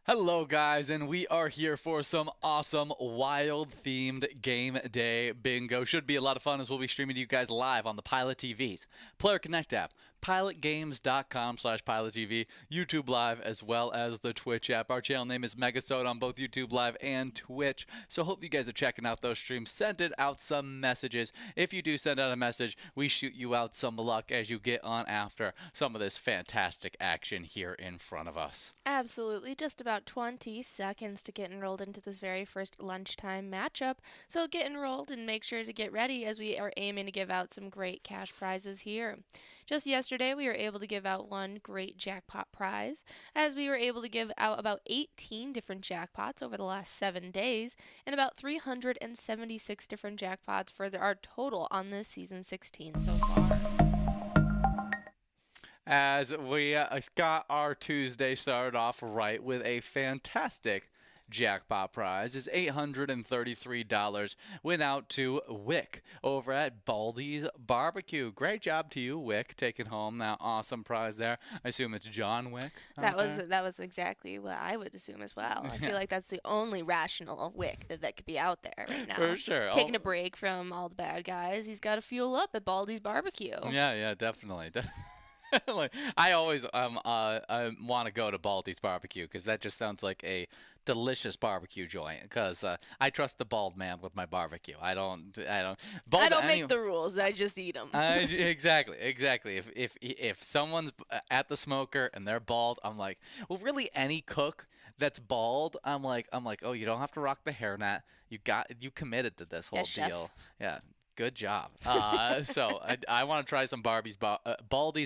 Hello guys, and we are here for some awesome wild themed game day bingo. Should be a lot of fun as we'll be streaming to you guys live on the Pilot TV's Player Connect app, pilotgames.com/PilotTV, YouTube Live, as well as the Twitch app. Our channel name is MegaSota on both YouTube Live and Twitch, so hope you guys are checking out those streams. Send it out some messages. If you do send out a message, we shoot you out some luck as you get on after some of this fantastic action here in front of us. Absolutely. Just about 20 seconds to get enrolled into this very first lunchtime matchup. So get enrolled and make sure to get ready as we are aiming to give out some great cash prizes here. Just yesterday, we were able to give out one great jackpot prize, as we were able to give out about 18 different jackpots over the last 7 days, and about 376 different jackpots for our total on this season 16 so far. As we got our Tuesday started off right with a fantastic jackpot prize is $833 went out to Wick over at Baldy's Barbecue. Great job to you, Wick, taking home that awesome prize there. I assume it's John Wick. That was exactly what I would assume as well. I feel like that's the only rational Wick that could be out there right now. For sure. Taking a break from all the bad guys. He's got to fuel up at Baldy's Barbecue. Yeah, definitely. I always I want to go to Baldy's Barbecue because that just sounds like a delicious barbecue joint. Because I trust the bald man with my barbecue. I don't make the rules. I just eat them. Exactly. If someone's at the smoker and they're bald, I'm like, well, really any cook that's bald, I'm like, oh, you don't have to rock the hairnet. You committed to this whole deal. Yeah. Good job. So I want to try some Baldy's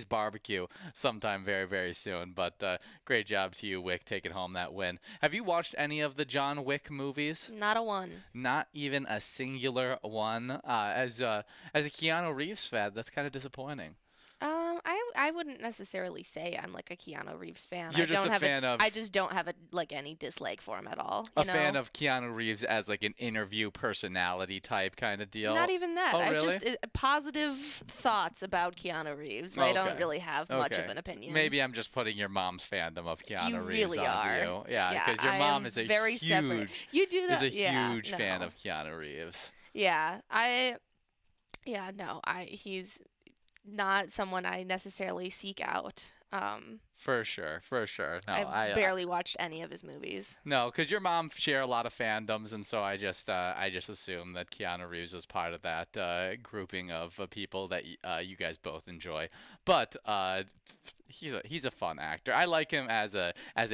Barbecue sometime very, very soon. But great job to you, Wick, taking home that win. Have you watched any of the John Wick movies? Not a one. Not even a singular one. As a Keanu Reeves fan, that's kind of disappointing. I wouldn't necessarily say I'm like a Keanu Reeves fan. You're I just don't a have fan of I just don't have any dislike for him at all. a fan of Keanu Reeves as like an interview personality type kind of deal. Not even that. Oh, I really? just positive thoughts about Keanu Reeves. I don't really have much of an opinion. Maybe I'm just putting your mom's fandom of Keanu You Reeves really onto are. you. Yeah, Yeah, because your I mom am is a very separate. huge You do that. is a Yeah, huge fan no. of Keanu Reeves. Yeah, no, he's not someone I necessarily seek out. For sure. No, I've barely watched any of his movies. No, because your mom share a lot of fandoms, and so I just assume that Keanu Reeves was part of that grouping of people that you guys both enjoy. But he's a fun actor. I like him as an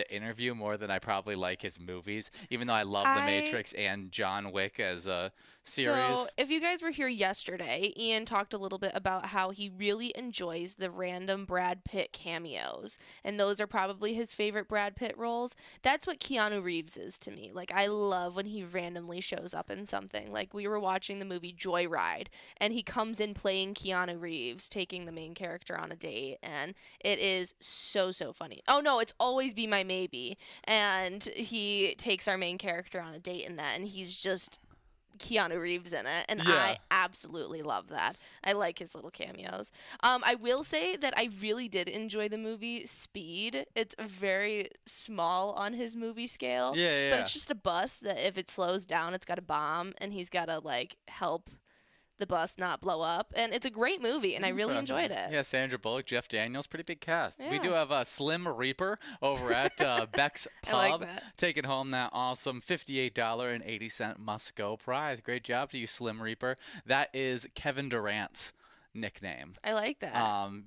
interview more than I probably like his movies, even though I love The Matrix and John Wick as a series. So, if you guys were here yesterday, Ian talked a little bit about how he really enjoys the random Brad Pitt cameos, and those are probably his favorite Brad Pitt roles. That's what Keanu Reeves is to me. Like, I love when he randomly shows up in something. Like, we were watching the movie Joyride, and he comes in playing Keanu Reeves, taking the main character on a date, and it is so funny. Oh no, it's Always Be My Maybe, and he takes our main character on a date in that, and he's just Keanu Reeves in it, and Yeah. I absolutely love that. I like his little cameos. I will say that I really did enjoy the movie Speed. It's very small on his movie scale, Yeah. but it's just a bus that if it slows down, it's got a bomb, and he's got to like help the bus not blow up, and it's a great movie, and I really enjoyed it. Yeah, Sandra Bullock, Jeff Daniels, pretty big cast. We Yeah. do have Slim Reaper over at Beck's I like Pub, that. taking home that awesome $58.80 must-go prize. Great job to you, Slim Reaper. That is Kevin Durant's nickname. I like that.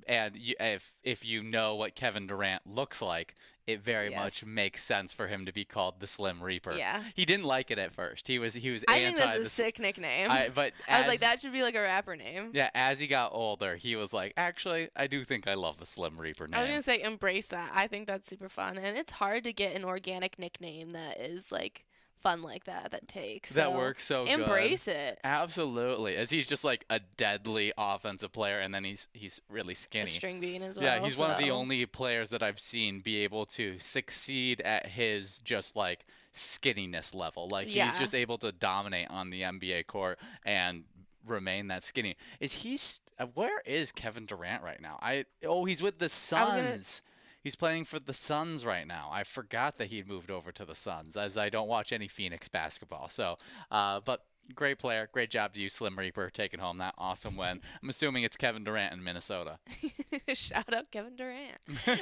And if you know what Kevin Durant looks like, it very much makes sense for him to be called the Slim Reaper. Yeah. He didn't like it at first. He was I anti think that's a the sick nickname. but I was like, that should be like a rapper name. yeah, as he got older, he was like, actually, I do think I love the Slim Reaper name. I was going to say embrace that. I think that's super fun. And it's hard to get an organic nickname that is like fun like that takes. That works so good. Embrace it. Absolutely. As he's just like a deadly offensive player, and then he's really skinny. A string bean as well. Yeah, he's one of the only players that I've seen be able to succeed at his just like skinniness level. Like he's just able to dominate on the NBA court and remain that skinny. Where is Kevin Durant right now? He's with the Suns. He's playing for the Suns right now. I forgot that he'd moved over to the Suns, as I don't watch any Phoenix basketball. So, but great player. Great job to you, Slim Reaper, taking home that awesome win. I'm assuming it's Kevin Durant in Minnesota. Shout out Kevin Durant.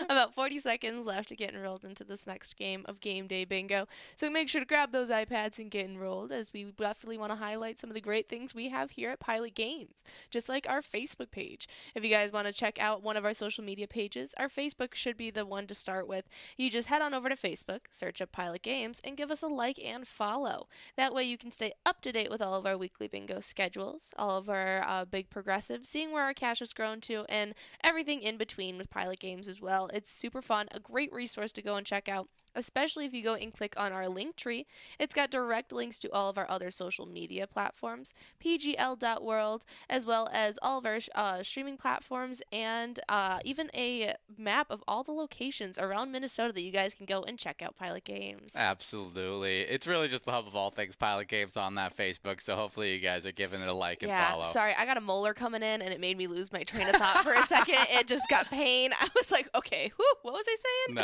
About 40 seconds left to get enrolled into this next game of Game Day Bingo. So make sure to grab those iPads and get enrolled, as we definitely want to highlight some of the great things we have here at Pilot Games, just like our Facebook page. If you guys want to check out one of our social media pages, our Facebook should be the one to start with. You just head on over to Facebook, search up Pilot Games, and give us a like and follow. That way you can stay up to date with all of our weekly bingo schedules, all of our big progressives, seeing where our cash has grown to, and everything in between with Pilot Games as well. It's super fun, a great resource to go and check out, especially if you go and click on our link tree. It's got direct links to all of our other social media platforms, pgl.world, as well as all of our streaming platforms, and even a map of all the locations around Minnesota that you guys can go and check out Pilot Games. Absolutely. It's really just the hub of all things Pilot Games on that Facebook, so hopefully you guys are giving it a like and follow. Sorry, I got a molar coming in, and it made me lose my train of thought for a second. It just got pain. I was like, okay, what was I saying?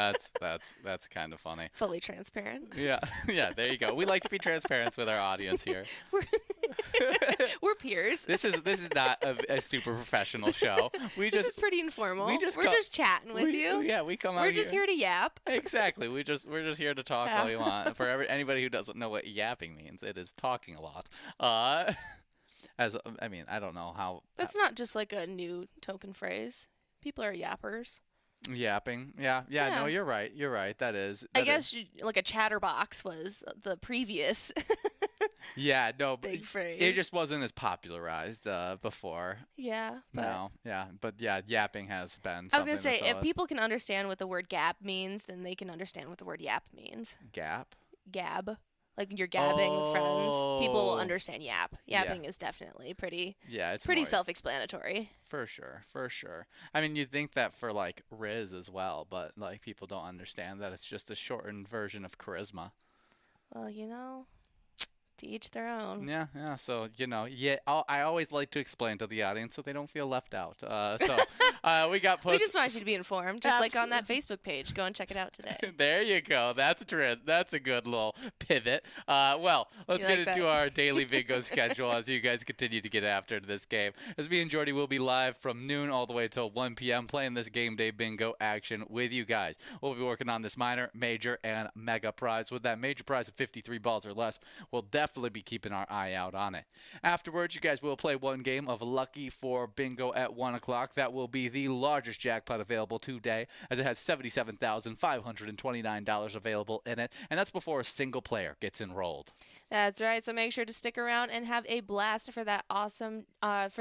That's kind of funny. Fully transparent. Yeah, there you go. We like to be transparent with our audience here. We're peers. This is not a super professional show. This is pretty informal. We're just chatting with you. Yeah, we come out. We're just here to yap. Exactly. We're just here to talk all you want. For anybody who doesn't know what yapping means, it is talking a lot. I don't know how. That's not just like a new token phrase. People are yappers. Yapping. Yeah. No, you're right. That is. I guess like a chatterbox was the previous. Yeah, no, big phrase. It just wasn't as popularized before. Yeah, but yapping has been. I was gonna say, if people can understand what the word gap means, then they can understand what the word yap means. Gap. Gab, like you're gabbing with friends, people will Oh, understand yap. yeah. Yapping is definitely pretty Yeah, it's pretty more self-explanatory. for sure, for sure. I mean, you'd think that for like Riz as well, but like people don't understand that it's just a shortened version of charisma. Well, to each their own. Yeah, yeah. So yeah, I always like to explain to the audience so they don't feel left out. We got We posts. just want you to be informed, just like on that Facebook page. Go and check it out today. There you go. That's a trend. That's a good little pivot. Well, let's You get like into that? our daily bingo schedule as you guys continue to get after this game. As me and Jordy will be live from noon all the way till 1 p.m. playing this game day bingo action with you guys. We'll be working on this minor, major, and mega prize. With that major prize of 53 balls or less, we'll definitely be keeping our eye out on it. Afterwards, you guys will play one game of Lucky for Bingo at 1 o'clock. That will be the largest jackpot available today, as it has $77,529 available in it, and that's before a single player gets enrolled. That's right. So make sure to stick around and have a blast for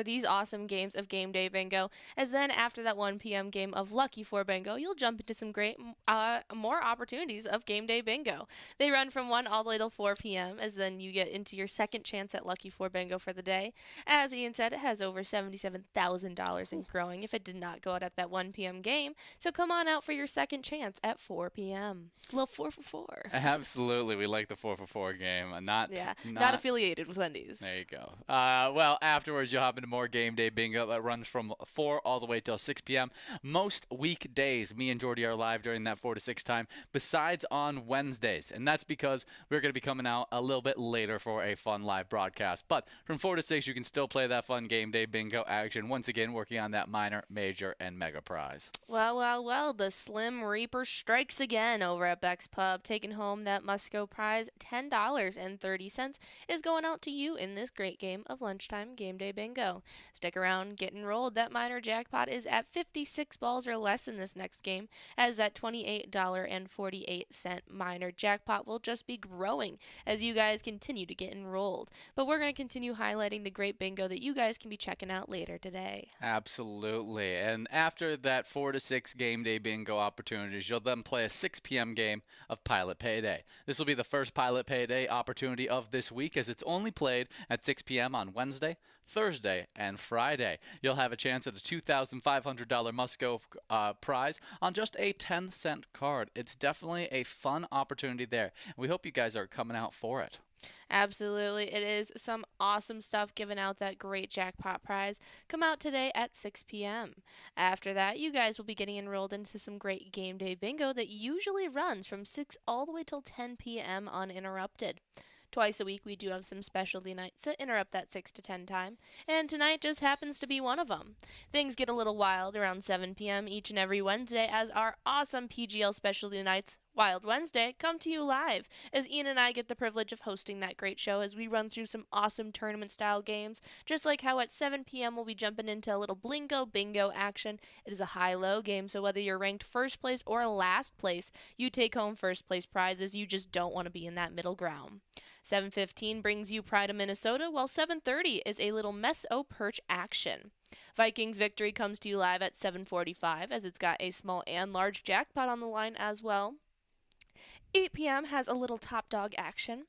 these awesome games of Game Day Bingo. As then after that 1 p.m. game of Lucky for Bingo, you'll jump into some great more opportunities of Game Day Bingo. They run from 1 all the way till 4 p.m. As then you get into your second chance at Lucky for Bingo for the day. As Ian said, it has over $77,000 in growing if it did not go out at that 1 p.m. game. So come on out for your second chance at 4 p.m. A little 4 for 4. Absolutely, we like the 4 for 4 game. Not affiliated with Wendy's. There you go. Well, afterwards, you'll hop into more Game Day Bingo that runs from 4 all the way till 6 p.m. Most weekdays, me and Jordy are live during that 4 to 6 time, besides on Wednesdays. And that's because we're going to be coming out a little bit later for a fun live broadcast. But from 4 to 6, you can still play that fun Game Day Bingo action. Once again, working on that minor, major, and mega prize. Well, the Slim Reaper strikes again over at Beck's Pub, taking home that must-go prize, $10.30, is going out to you in this great game of lunchtime Game Day Bingo. Stick around, get enrolled. That minor jackpot is at 56 balls or less in this next game, as that $28.48 minor jackpot will just be growing as you guys continue to get enrolled. But we're going to continue highlighting the great bingo that you guys can be checking out later today. Absolutely. And after that 4 to 6 Game Day Bingo opportunities, you'll then play a 6 p.m. game of Pilot Payday. This will be the first Pilot Payday opportunity of this week, as it's only played at 6 p.m. on Wednesday, Thursday, and Friday. You'll have a chance at a $2,500 must-go prize on just a 10-cent card. It's definitely a fun opportunity there. We hope you guys are coming out for it. Absolutely. It is some awesome stuff giving out that great jackpot prize. Come out today at 6 p.m. After that, you guys will be getting enrolled into some great Game Day Bingo that usually runs from 6 all the way till 10 p.m. uninterrupted. Twice a week, we do have some specialty nights that interrupt that 6 to 10 time, and tonight just happens to be one of them. Things get a little wild around 7 p.m. each and every Wednesday as our awesome PGL specialty nights, Wild Wednesday, come to you live, as Ian and I get the privilege of hosting that great show as we run through some awesome tournament-style games, just like how at 7 p.m. we'll be jumping into a little Blingo Bingo action. It is a high-low game, so whether you're ranked first place or last place, you take home first place prizes. You just don't want to be in that middle ground. 7:15 brings you Pride of Minnesota, while 7:30 is a little Mess-O Perch action. Vikings Victory comes to you live at 7:45, as it's got a small and large jackpot on the line as well. 8 p.m. has a little Top Dog action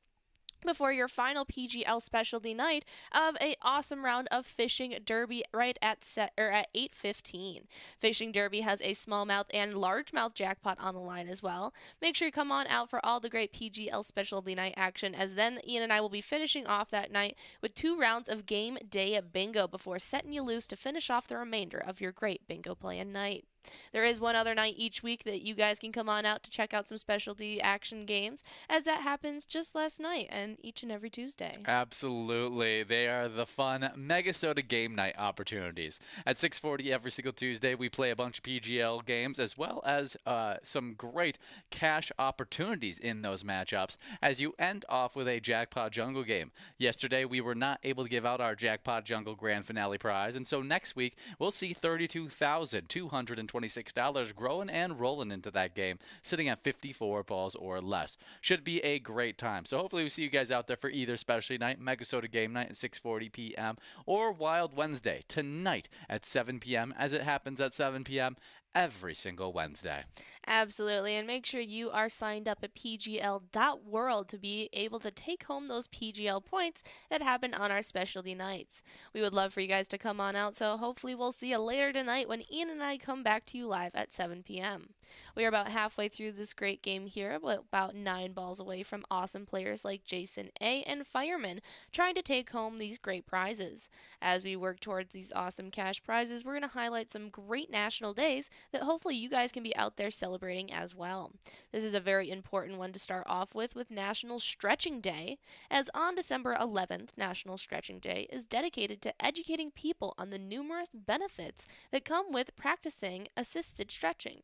before your final PGL specialty night of a awesome round of Fishing Derby right at 8:15. Fishing Derby has a smallmouth and largemouth jackpot on the line as well. Make sure you come on out for all the great PGL specialty night action, as then Ian and I will be finishing off that night with 2 rounds of Game Day Bingo before setting you loose to finish off the remainder of your great bingo playing night. There is one other night each week that you guys can come on out to check out some specialty action games, as that happens just last night and each and every Tuesday. Absolutely. They are the fun MegaSota game night opportunities. At 6:40 every single Tuesday, we play a bunch of PGL games as well as some great cash opportunities in those matchups, as you end off with a Jackpot Jungle game. Yesterday, we were not able to give out our Jackpot Jungle Grand Finale prize, and so next week, we'll see $32,226 growing and rolling into that game, sitting at 54 balls or less. Should be a great time. So hopefully we see you guys out there for either specialty night, MegaSota game night at 6:40 p.m. or Wild Wednesday tonight at 7 p.m. as it happens at 7 p.m. every single Wednesday. Absolutely. And make sure you are signed up at pgl.world to be able to take home those PGL points that happen on our specialty nights. We would love for you guys to come on out, so hopefully we'll see you later tonight when Ian and I come back to you live at 7 p.m. We are about halfway through this great game here, about 9 balls away from awesome players like Jason A. and Fireman trying to take home these great prizes. As we work towards these awesome cash prizes, we're going to highlight some great national days that hopefully you guys can be out there celebrating as well. This is a very important one to start off with National Stretching Day, as on December 11th, National Stretching Day is dedicated to educating people on the numerous benefits that come with practitioner assisted stretching.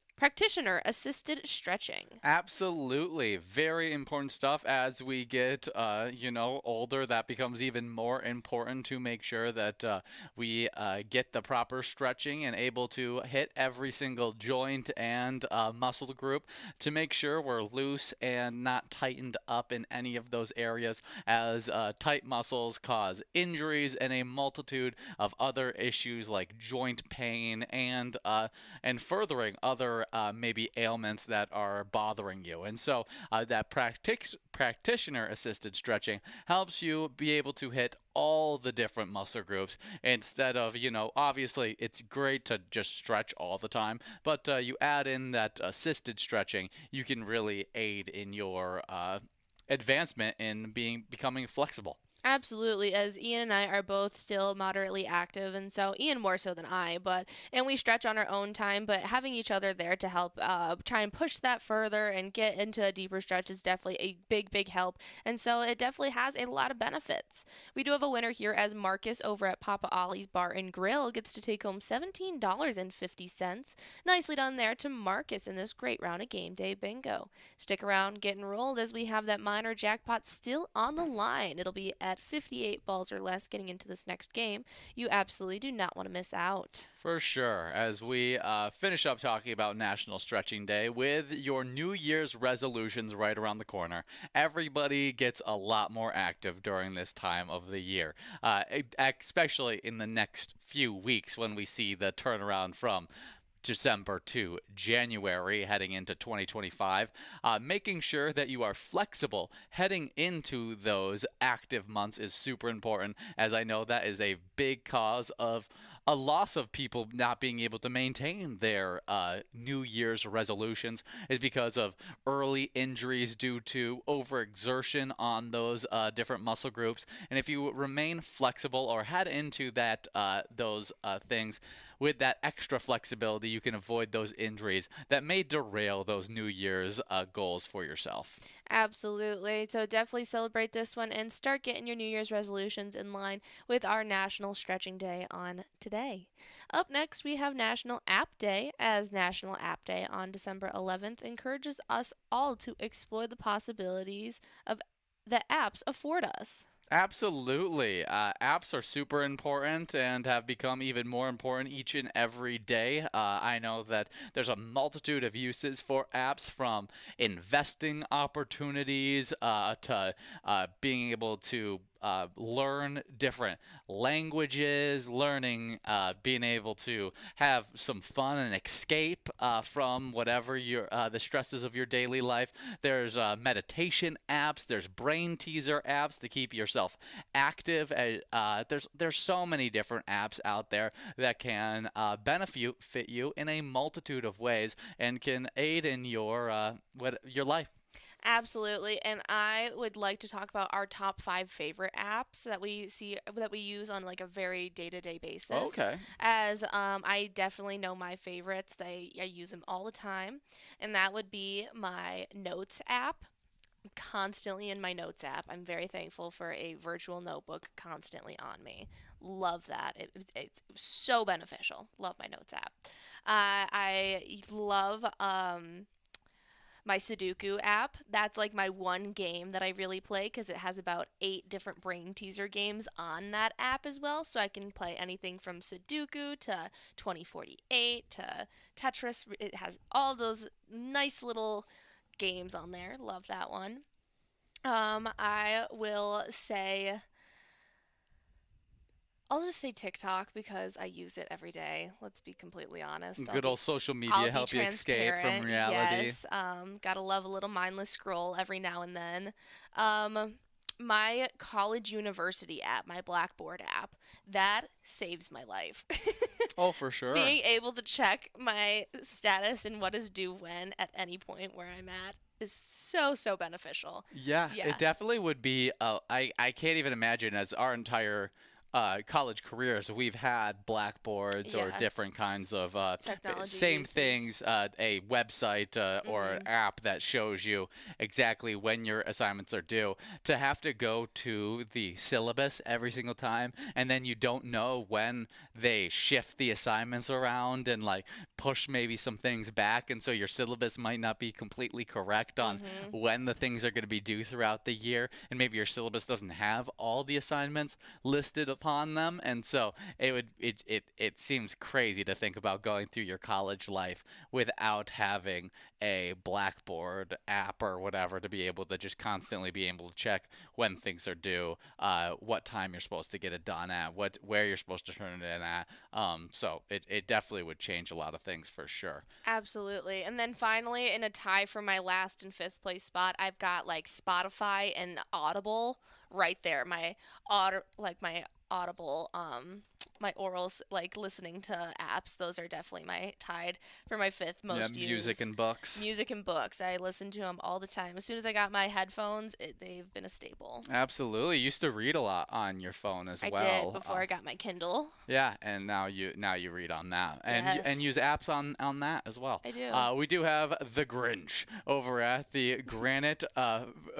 Absolutely. Very important stuff as we get, older. That becomes even more important to make sure that we get the proper stretching and able to hit every single joint and muscle group to make sure we're loose and not tightened up in any of those areas, as tight muscles cause injuries and a multitude of other issues like joint pain and furthering other maybe ailments that are bothering you. And so that practitioner assisted stretching helps you be able to hit all the different muscle groups instead of, obviously it's great to just stretch all the time, but you add in that assisted stretching, you can really aid in your advancement in becoming flexible. Absolutely, as Ian and I are both still moderately active, and so Ian more so than I, and we stretch on our own time, but having each other there to help try and push that further and get into a deeper stretch is definitely a big, big help, and so it definitely has a lot of benefits. We do have a winner here, as Marcus over at Papa Ollie's Bar and Grill gets to take home $17.50. Nicely done there to Marcus in this great round of Game Day Bingo. Stick around, get enrolled, as we have that minor jackpot still on the line. It'll be at 58 balls or less getting into this next game. You absolutely do not want to miss out. For sure. As we finish up talking about National Stretching Day with your New Year's resolutions right around the corner, everybody gets a lot more active during this time of the year, especially in the next few weeks when we see the turnaround from December to January heading into 2025, making sure that you are flexible heading into those active months is super important, as I know that is a big cause of a loss of people not being able to maintain their New Year's resolutions is because of early injuries due to overexertion on those different muscle groups. And if you remain flexible or head into those things with that extra flexibility, you can avoid those injuries that may derail those New Year's goals for yourself. Absolutely. So definitely celebrate this one and start getting your New Year's resolutions in line with our National Stretching Day on today. Up next, we have National App Day, as National App Day on December 11th encourages us all to explore the possibilities of that apps afford us. Absolutely. Apps are super important and have become even more important each and every day. I know that there's a multitude of uses for apps, from investing opportunities to being able to learn different languages, being able to have some fun and escape from whatever the stresses of your daily life. There's meditation apps. There's brain teaser apps to keep yourself active. There's so many different apps out there that can benefit you in a multitude of ways and can aid in your life. Absolutely, and I would like to talk about our top 5 favorite apps that we use on like a very day-to-day basis. Okay. As I definitely know my favorites. I use them all the time, and that would be my Notes app. I'm constantly in my Notes app. I'm very thankful for a virtual notebook constantly on me. Love that. It's so beneficial. Love my Notes app. I love my Sudoku app. That's like my one game that I really play, because it has about 8 different brain teaser games on that app as well. So I can play anything from Sudoku to 2048 to Tetris. It has all those nice little games on there. Love that one. I will say I'll just say TikTok because I use it every day. Let's be completely honest. Good old social I'll media be help you escape from transparent. reality. Yes. Gotta love a little mindless scroll every now and then. Um, my college university app, my Blackboard app, that saves my life. Oh, for sure. Being able to check my status and what is due when at any point where I'm at is so, so beneficial. Yeah, Yeah. it definitely would be. I can't even imagine as our entire college careers, we've had blackboards or Yeah. different kinds of Technology same uses. things, a website or an Mhm. app that shows you exactly when your assignments are due. To have to go to the syllabus every single time, and then you don't know when they shift the assignments around and like push maybe some things back, and so your syllabus might not be completely correct on Mhm. when the things are going to be due throughout the year, and maybe your syllabus doesn't have all the assignments listed upon them, and so it seems crazy to think about going through your college life without having a Blackboard app or whatever to be able to just constantly be able to check when things are due, what time you're supposed to get it done at, where you're supposed to turn it in at. So it definitely would change a lot of things for sure. Absolutely. And then finally, in a tie for my last and fifth place spot, I've got like Spotify and Audible right there. My Audible, my orals, like listening to apps. Those are definitely my tied for my fifth Yeah, most music used. and books. Music and books. I listen to them all the time. As soon as I got my headphones, they've been a staple. Absolutely. You used to read a lot on your phone as I did well. before I got my Kindle. Yeah, and now you read on that, and Yes, use apps on that as well. I do. We do have the Grinch over at the Granite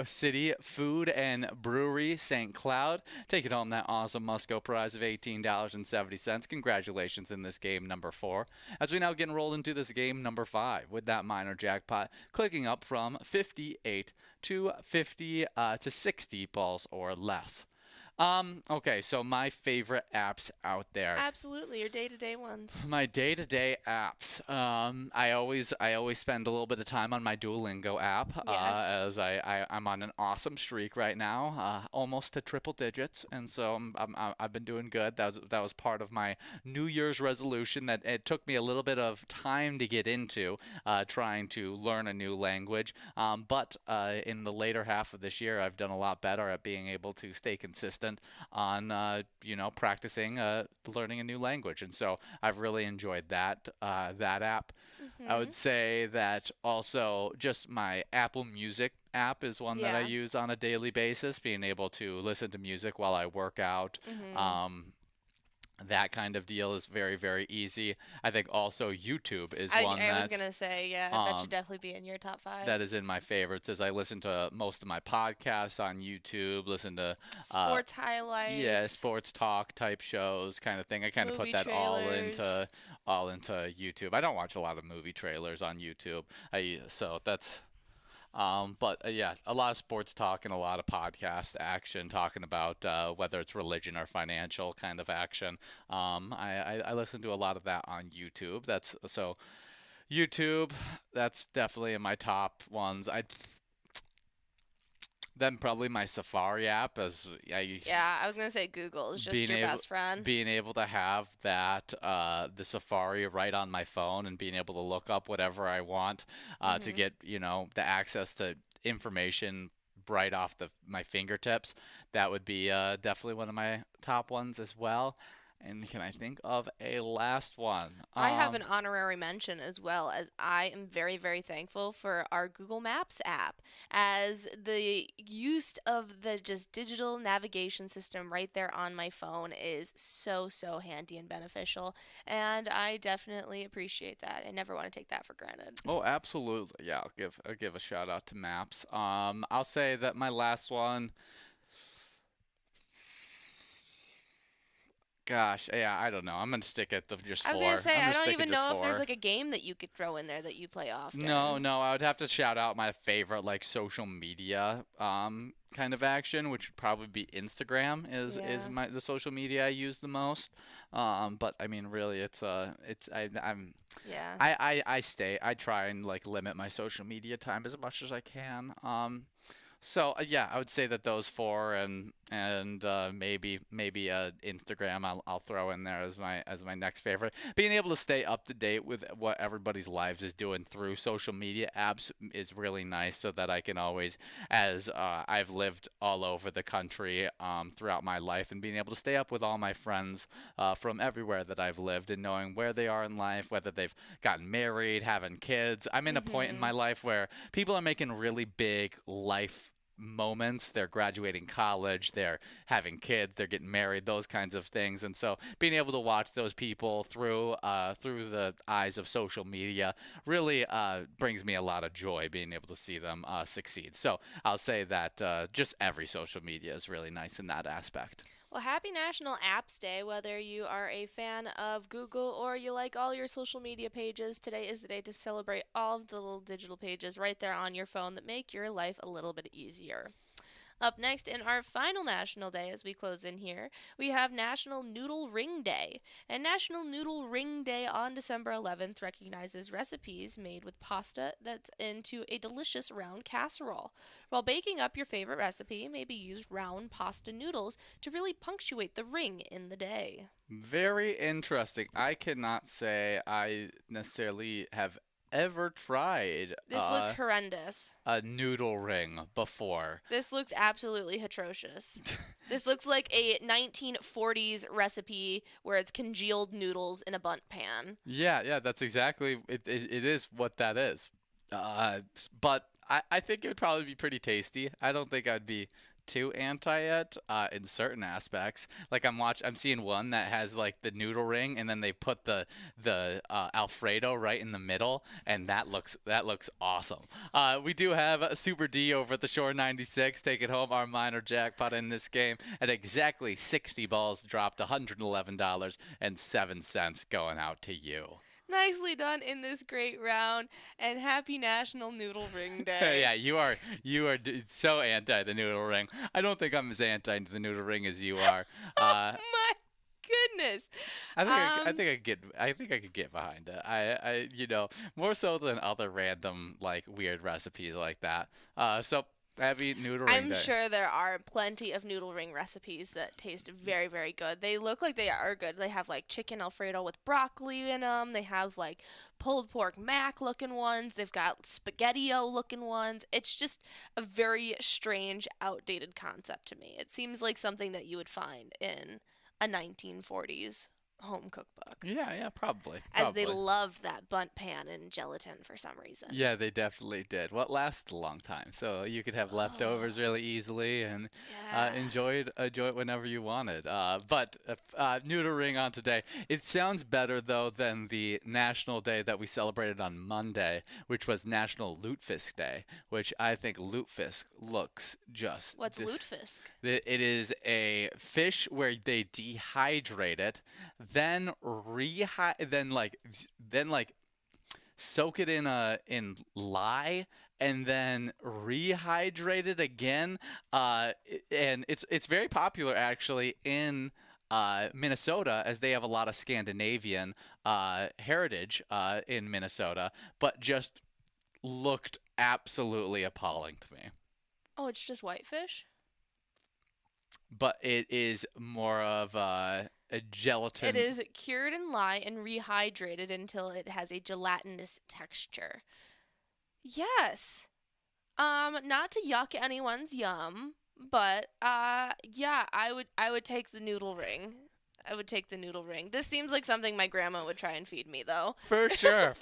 City Food and Brewery St. Cloud, taking home that awesome Musco prize of $18.70. Congratulations in this game number 4. As we now get enrolled into this game number 5 with that minor jackpot, clicking up from 58 to 50 to 60 balls or less. Okay, so my favorite apps out there. Absolutely, your day-to-day ones. My day-to-day apps. I always spend a little bit of time on my Duolingo app, Yes. as I'm on an awesome streak right now, almost to triple digits, and so I've been doing good. That was part of my New Year's resolution that it took me a little bit of time to get into, trying to learn a new language. But in the later half of this year, I've done a lot better at being able to stay consistent on practicing learning a new language, and so I've really enjoyed that app. I Mhm. would say that also just my Apple Music app is one that I Yeah. use on a daily basis, being able to listen to music while I work out. Mhm. Um, that kind of deal is very, very easy. I think also YouTube is I one I was that gonna say, yeah, that should um, definitely be in your top that five. is in my favorites as I listen to most of my podcasts on YouTube, listen to uh, Sports yeah, highlights, sports talk type shows kind of thing. I kind of put movie that trailers. all into YouTube. I don't watch a lot of movie trailers on YouTube. So that's but yeah, a lot of sports talk and a lot of podcast action talking about whether it's religion or financial kind of action. I listen to a lot of that on YouTube. That's so YouTube. That's definitely in my top ones. I Then probably my Safari app as I Yeah, I was gonna say Google is just being your able best friend. being able to have that the Safari right on my phone and being able to look up whatever I want to Mhm. get the access to information right off my fingertips. That would be definitely one of my top ones as well. And can I think of a last one? I have an honorary mention as well, as I am very, very thankful for our Google Maps app, as the use of the just digital navigation system right there on my phone is so, so handy and beneficial, and I definitely appreciate that. I never want to take that for granted. Oh, absolutely. Yeah, I'll give a shout out to Maps. I'll say that my last one. Gosh, yeah, I don't know. I'm gonna stick at the just I was gonna four. say, I'm I gonna don't stick at even just know if there's four. like a game that you could throw in there that you play No, often. no, I would have to shout out my favorite like social media kind of action, which would probably be Instagram is Yeah. my the social media I use the most. But I mean really it's Yeah. I try and like limit my social media time as much as I can. So yeah, I would say that those four and maybe Instagram I'll throw in there as my next favorite. Being able to stay up to date with what everybody's lives is doing through social media apps is really nice, so that I can always, as I've lived all over the country throughout my life, and being able to stay up with all my friends from everywhere that I've lived, and knowing where they are in life, whether they've gotten married, having kids. I'm in a point in Mm-hmm. my life where people are making really big life moments. They're graduating college, they're having kids, they're getting married, those kinds of things. And so being able to watch those people through the eyes of social media really brings me a lot of joy, being able to see them succeed. So I'll say that just every social media is really nice in that aspect. Well, happy National Apps Day. Whether you are a fan of Google or you like all your social media pages, today is the day to celebrate all of the little digital pages right there on your phone that make your life a little bit easier. Up next, in our final National Day as we close in here, we have National Noodle Ring Day. And National Noodle Ring Day on December 11th recognizes recipes made with pasta that's into a delicious round casserole. While baking up your favorite recipe, maybe use round pasta noodles to really punctuate the ring in the day. Very interesting. I cannot say I necessarily have ever tried This looks horrendous. a noodle ring before. This looks absolutely atrocious. This looks like a 1940s recipe where it's congealed noodles in a bundt pan. Yeah, yeah, that's exactly it is what that is. But I think it would probably be pretty tasty. I don't think I'd be too anti it in certain aspects. Like I'm seeing one that has like the noodle ring, and then they put the Alfredo right in the middle, and that looks awesome. We do have Super D over at the Shore 96 taking home our minor jackpot in this game at exactly 60 balls dropped, $111.07 going out to you. Nicely done in this great round, and happy National Noodle Ring Day. Yeah, so anti the noodle ring. I don't think I'm as anti the noodle ring as you are. My goodness. I think I could get behind it. More so than other random like weird recipes like that. So happy noodle ring I'm day. sure there are plenty of noodle ring recipes that taste very, very good. They look like they are good. They have like chicken Alfredo with broccoli in them. They have like pulled pork mac looking ones. They've got spaghettio looking ones. It's just a very strange, outdated concept to me. It seems like something that you would find in a 1940s home cookbook. Yeah, probably. As they loved that bundt pan and gelatin for some reason. Yeah, they definitely did. Well, it lasted a long time, so you could have leftovers really easily and Yeah. enjoy it whenever you wanted. But noodle ring on today. It sounds better though than the national day that we celebrated on Monday, which was National Lutefisk Day, which I think lutefisk looks just. What's lutefisk? It is a fish where they dehydrate it, then then like soak it in lye, and then rehydrate it again. And it's very popular actually in Minnesota, as they have a lot of Scandinavian heritage in Minnesota, but just looked absolutely appalling to me. Oh, it's just whitefish? But it is more of a gelatin. It is cured in lye and rehydrated until it has a gelatinous texture. Yes. Not to yuck anyone's yum, but yeah, I would take the noodle ring. I would take the noodle ring. This seems like something my grandma would try and feed me, though. For sure,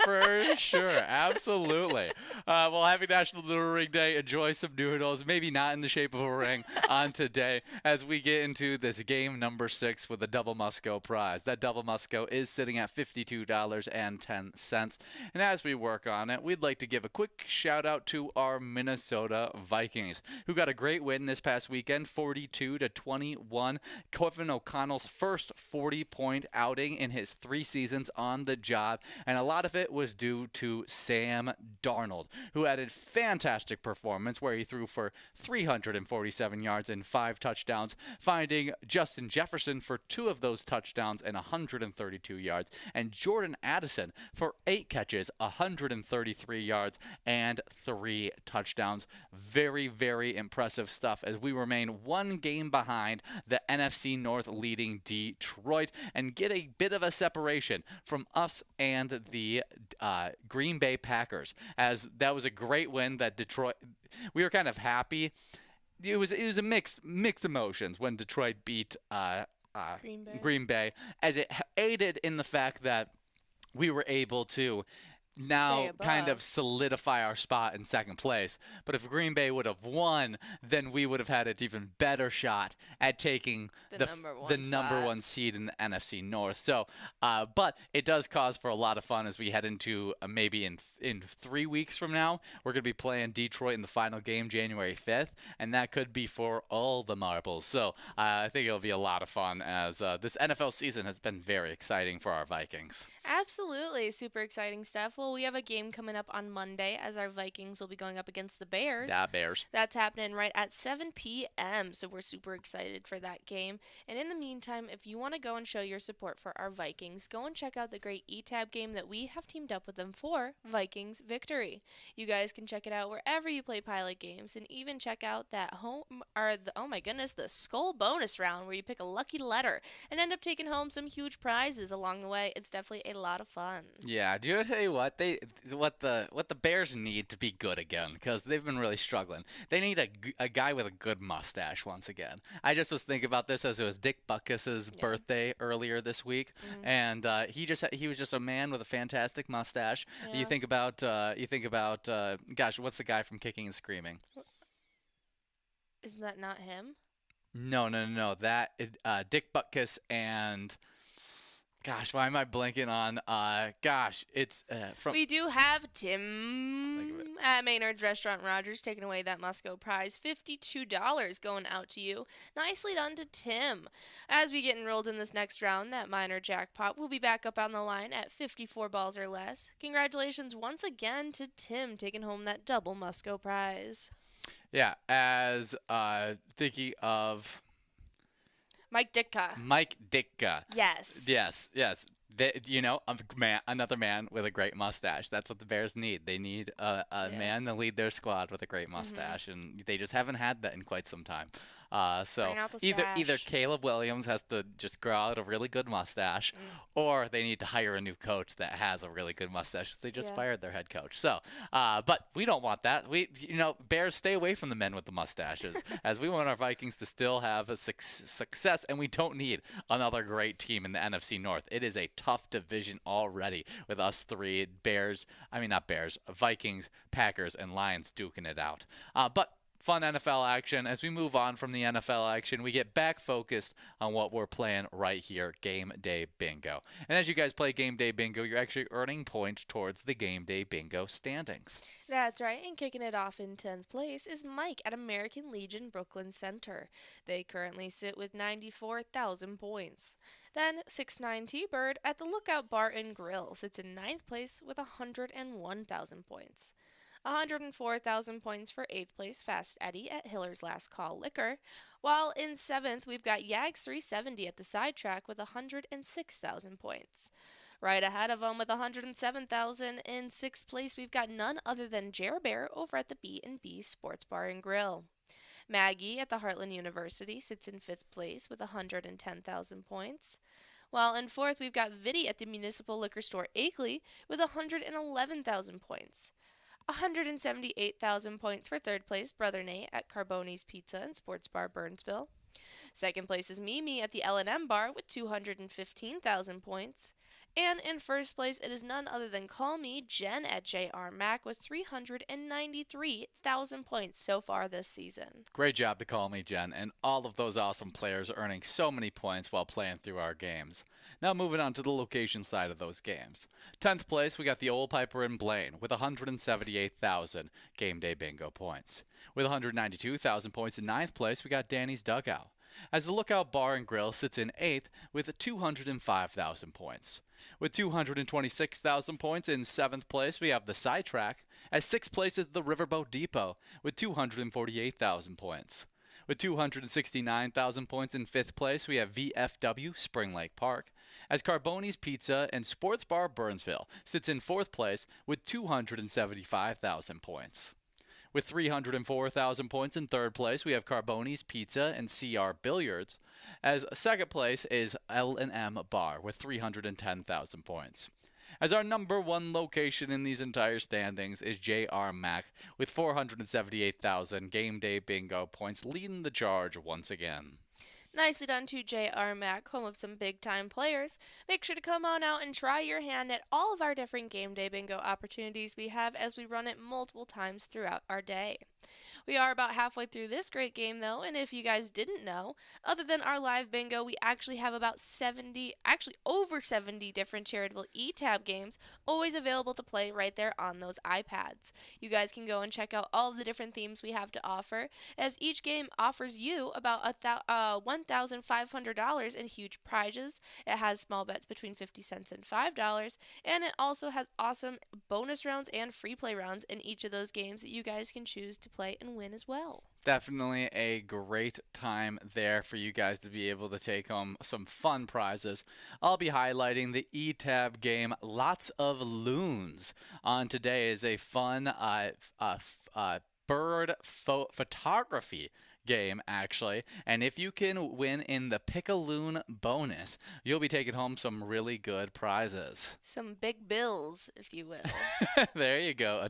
absolutely. Well, happy National Noodle Ring Day. Enjoy some noodles, maybe not in the shape of a ring, on today as we get into this game number 6 with the Double Musco prize. That Double Musco is sitting at $52.10. And as we work on it, we'd like to give a quick shout out to our Minnesota Vikings, who got a great win this past weekend, 42-21. Kevin O'Connell's first first 40-point outing in his 3 seasons on the job, and a lot of it was due to Sam Darnold, who had a fantastic performance where he threw for 347 yards and 5 touchdowns, finding Justin Jefferson for 2 of those touchdowns and 132 yards, and Jordan Addison for 8 catches, 133 yards, and 3 touchdowns. Very, very impressive stuff as we remain 1 game behind the NFC North leading Detroit and get a bit of a separation from us and the Green Bay Packers, as that was a great win that Detroit, we were kind of happy. It was a mixed emotions when Detroit beat Green Bay, as it aided in the fact that we were able to now kind of solidify our spot in second place. But if Green Bay would have won, then we would have had an even better shot at taking the number one seed in the NFC North. So, but it does cause for a lot of fun as we head into maybe in 3 weeks from now, we're going to be playing Detroit in the final game January 5th, and that could be for all the marbles. So I think it'll be a lot of fun as this NFL season has been very exciting for our Vikings. Absolutely. Super exciting stuff. Well, we have a game coming up on Monday as our Vikings will be going up against the Bears. Yeah, Bears. That's happening right at 7 p.m., so we're super excited for that game. And in the meantime, if you want to go and show your support for our Vikings, go and check out the great eTab game that we have teamed up with them for, Vikings Victory. You guys can check it out wherever you play Pilot games, and even check out that the Skull bonus round where you pick a lucky letter and end up taking home some huge prizes along the way. It's definitely a lot of fun. Yeah, do you tell you what the Bears need to be good again, because they've been really struggling. They need a guy with a good mustache once again. I just was thinking about this as it was Dick Butkus's birthday earlier this week, and he was just a man with a fantastic mustache. Yeah. You think about gosh, what's the guy from Kicking and Screaming? Isn't that not him? No. That Dick Butkus and. Gosh, why am I blanking on? It's from. We do have Tim at Maynard's Restaurant Rogers taking away that Musco prize. $52 going out to you. Nicely done to Tim. As we get enrolled in this next round, that minor jackpot will be back up on the line at 54 balls or less. Congratulations once again to Tim taking home that double Musco prize. Yeah, as thinking of. Mike Ditka. Yes. Another man with a great mustache. That's what the Bears need. They need a man to lead their squad with a great mustache, and they just haven't had that in quite some time. So either Caleb Williams has to just grow out a really good mustache, or they need to hire a new coach that has a really good mustache. They just fired their head coach. So, but we don't want that. Bears, stay away from the men with the mustaches, as we want our Vikings to still have a success, and we don't need another great team in the NFC North. It is a tough division already with us three Vikings, Packers, and Lions duking it out. But fun NFL action. As we move on from the NFL action, we get back focused on what we're playing right here, Game Day Bingo. And as you guys play Game Day Bingo, you're actually earning points towards the Game Day Bingo standings. That's right, and kicking it off in 10th place is Mike at American Legion Brooklyn Center. They currently sit with 94,000 points. Then 6'9" T-Bird at the Lookout Bar and Grill sits in 9th place with 101,000 points. 104,000 points for 8th place Fast Eddie at Hiller's Last Call Liquor, while in 7th we've got Yags 370 at the Sidetrack with 106,000 points. Right ahead of them with 107,000 in 6th place we've got none other than Jer Bear over at the B&B Sports Bar and Grill. Maggie at the Heartland University sits in 5th place with 110,000 points. While in 4th we've got Viddy at the Municipal Liquor Store Akeley with 111,000 points. 178,000 points for 3rd place Brother Nate at Carboni's Pizza and Sports Bar Burnsville. 2nd place is Mimi at the L&M Bar with 215,000 points. And in 1st place, it is none other than Call Me Jen at JR Mac with 393,000 points so far this season. Great job to Call Me Jen, and all of those awesome players are earning so many points while playing through our games. Now moving on to the location side of those games. 10th place, we got the Old Piper in Blaine with 178,000 Game Day Bingo points. With 192,000 points in 9th place, we got Danny's Dugout. as the Lookout Bar and Grill sits in 8th with 205,000 points. With 226,000 points in 7th place, we have the Sidetrack. At 6th place is the Riverboat Depot with 248,000 points. With 269,000 points in 5th place, we have VFW Spring Lake Park, as Carboni's Pizza and Sports Bar Burnsville sits in 4th place with 275,000 points. With 304,000 points in 3rd place, we have Carboni's Pizza and CR Billiards, as 2nd place is L&M Bar with 310,000 points. As our number 1 location in these entire standings is JR Mac with 478,000 Game Day Bingo points, leading the charge once again. Nicely done to J.R. Mack, home of some big-time players. Make sure to come on out and try your hand at all of our different Game Day Bingo opportunities we have as we run it multiple times throughout our day. We are about halfway through this great game, though, and if you guys didn't know, other than our live bingo, we actually have about over 70 different charitable eTab games always available to play right there on those iPads. You guys can go and check out all of the different themes we have to offer, as each game offers you about $1,500 in huge prizes. It has small bets between 50 cents and $5, and it also has awesome bonus rounds and free play rounds in each of those games that you guys can choose to play and win as well. Definitely a great time there for you guys to be able to take home some fun prizes. I'll be highlighting the eTab game Lots of Loons on today is a fun bird photography game, actually. And if you can win in the Pick-a-Loon bonus, you'll be taking home some really good prizes. Some big bills, if you will. There you go.